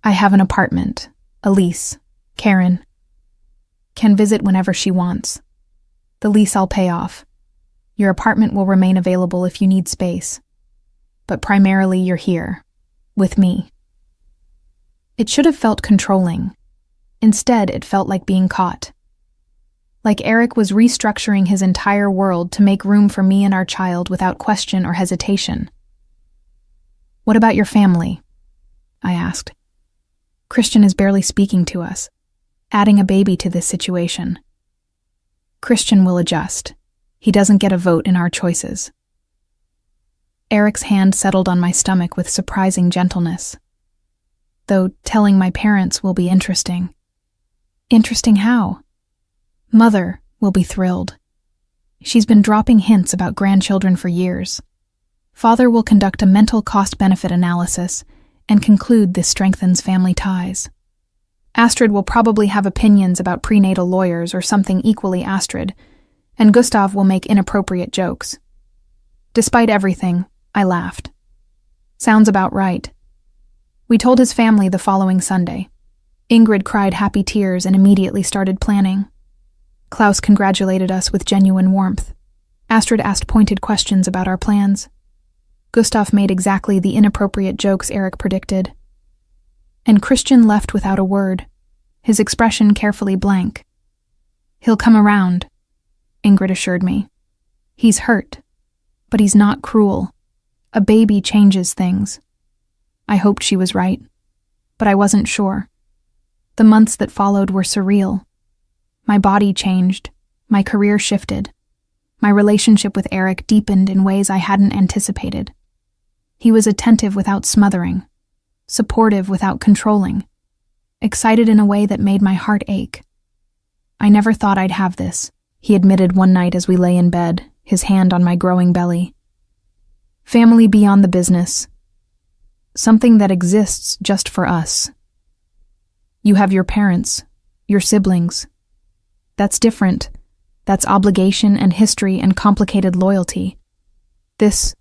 I have an apartment, a lease. Karen can visit whenever she wants. The lease I'll pay off. Your apartment will remain available if you need space. But primarily you're here, with me. It should have felt controlling. Instead, it felt like being caught. Like Eric was restructuring his entire world to make room for me and our child without question or hesitation. What about your family? I asked. Christian is barely speaking to us, adding a baby to this situation. Christian will adjust. He doesn't get a vote in our choices. Eric's hand settled on my stomach with surprising gentleness. Though telling my parents will be interesting. Interesting how? Mother will be thrilled. She's been dropping hints about grandchildren for years. Father will conduct a mental cost-benefit analysis and conclude this strengthens family ties. Astrid will probably have opinions about prenatal lawyers or something equally Astrid, and Gustav will make inappropriate jokes. Despite everything, I laughed. Sounds about right. We told his family the following Sunday. Ingrid cried happy tears and immediately started planning. Klaus congratulated us with genuine warmth. Astrid asked pointed questions about our plans. Gustav made exactly the inappropriate jokes Eric predicted. And Christian left without a word, his expression carefully blank. He'll come around, Ingrid assured me. He's hurt, but he's not cruel. A baby changes things. I hoped she was right, but I wasn't sure. The months that followed were surreal. My body changed, my career shifted. My relationship with Eric deepened in ways I hadn't anticipated. He was attentive without smothering, supportive without controlling, excited in a way that made my heart ache. I never thought I'd have this, he admitted one night as we lay in bed, his hand on my growing belly. Family beyond the business. Something that exists just for us. You have your parents, your siblings. That's different. That's obligation and history and complicated loyalty. This...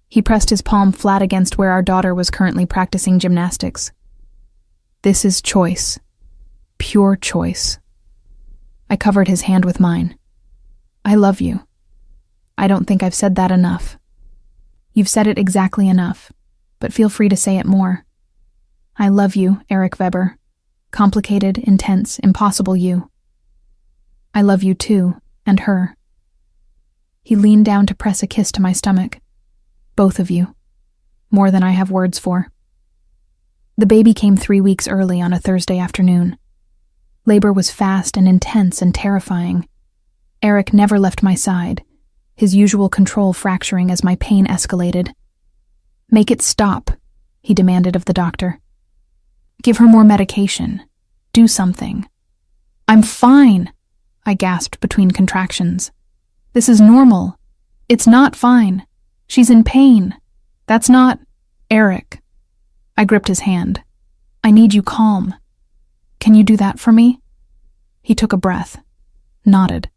He pressed his palm flat against where our daughter was currently practicing gymnastics. This is choice. Pure choice. I covered his hand with mine. I love you. I don't think I've said that enough. You've said it exactly enough, but feel free to say it more. I love you, Eric Weber. Complicated, intense, impossible you. I love you too, and her. He leaned down to press a kiss to my stomach. Both of you. More than I have words for. The baby came 3 weeks early on a Thursday afternoon. Labor was fast and intense and terrifying. Eric never left my side, his usual control fracturing as my pain escalated. Make it stop, he demanded of the doctor. Give her more medication. Do something. I'm fine, I gasped between contractions. This is normal. It's not fine. She's in pain. That's not... Eric. I gripped his hand. I need you calm. Can you do that for me? He took a breath, nodded,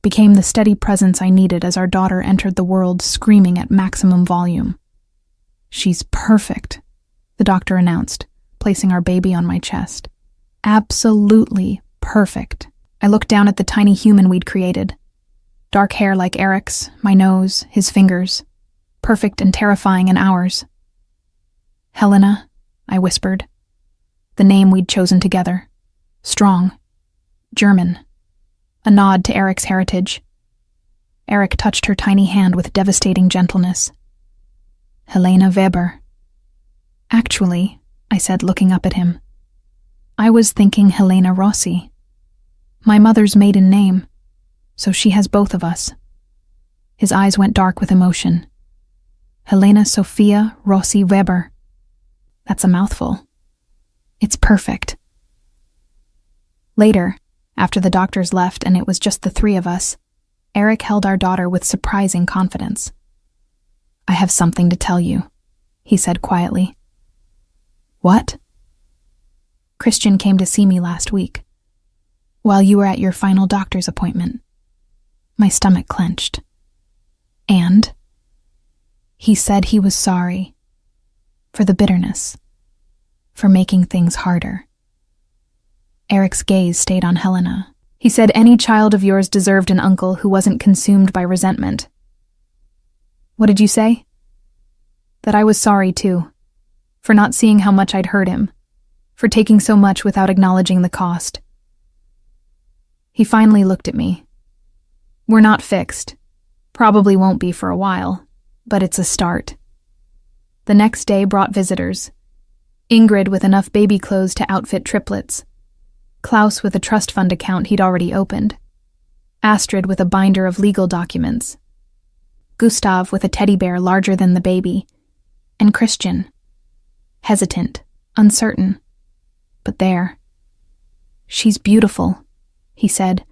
became the steady presence I needed as our daughter entered the world screaming at maximum volume. She's perfect, the doctor announced, placing our baby on my chest. Absolutely perfect. I looked down at the tiny human we'd created. Dark hair like Eric's, my nose, his fingers. Perfect and terrifying in ours. Helena, I whispered. The name we'd chosen together. Strong. German. A nod to Eric's heritage. Eric touched her tiny hand with devastating gentleness. Helena Weber. Actually, I said, looking up at him, I was thinking Helena Rossi. My mother's maiden name, so she has both of us. His eyes went dark with emotion. Helena Sophia Rossi Weber. That's a mouthful. It's perfect. Later, after the doctors left and it was just the three of us, Eric held our daughter with surprising confidence. I have something to tell you, he said quietly. What? Christian came to see me last week. while you were at your final doctor's appointment. My stomach clenched. And he said he was sorry for the bitterness, for making things harder. Eric's gaze stayed on Helena. He said any child of yours deserved an uncle who wasn't consumed by resentment. What did you say? That I was sorry, too, for not seeing how much I'd hurt him, for taking so much without acknowledging the cost. He finally looked at me. We're not fixed. Probably won't be for a while, but it's a start. The next day brought visitors. Ingrid with enough baby clothes to outfit triplets. Klaus with a trust fund account he'd already opened. Astrid with a binder of legal documents. Gustav with a teddy bear larger than the baby. And Christian. Hesitant, uncertain. But there. She's beautiful, he said,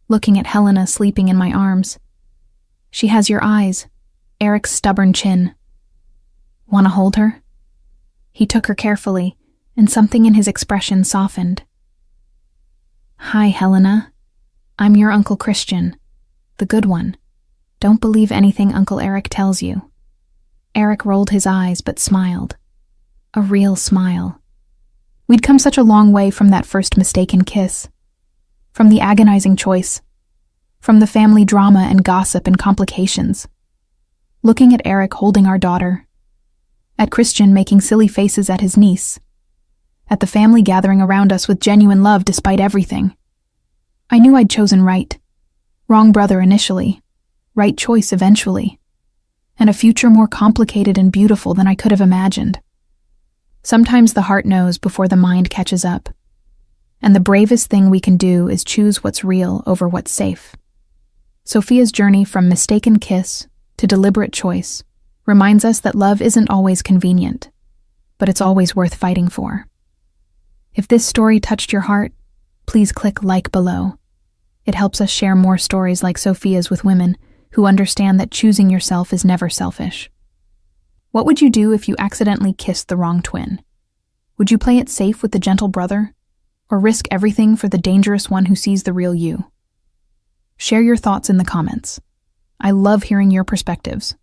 looking at Helena sleeping in my arms. She has your eyes, Eric's stubborn chin. Want to hold her? He took her carefully, and something in his expression softened. Hi, Helena. I'm your Uncle Christian, the good one. Don't believe anything Uncle Eric tells you. Eric rolled his eyes but smiled. A real smile. We'd come such a long way from that first mistaken kiss. From the agonizing choice. From the family drama and gossip and complications. Looking at Eric holding our daughter. At Christian making silly faces at his niece. At the family gathering around us with genuine love despite everything. I knew I'd chosen right. Wrong brother initially. Right choice eventually. And a future more complicated and beautiful than I could have imagined. Sometimes the heart knows before the mind catches up. And the bravest thing we can do is choose what's real over what's safe. Sophia's journey from mistaken kiss to deliberate choice reminds us that love isn't always convenient, but it's always worth fighting for. If this story touched your heart, please click like below. It helps us share more stories like Sophia's with women who understand that choosing yourself is never selfish. What would you do if you accidentally kissed the wrong twin? Would you play it safe with the gentle brother, or risk everything for the dangerous one who sees the real you? Share your thoughts in the comments. I love hearing your perspectives.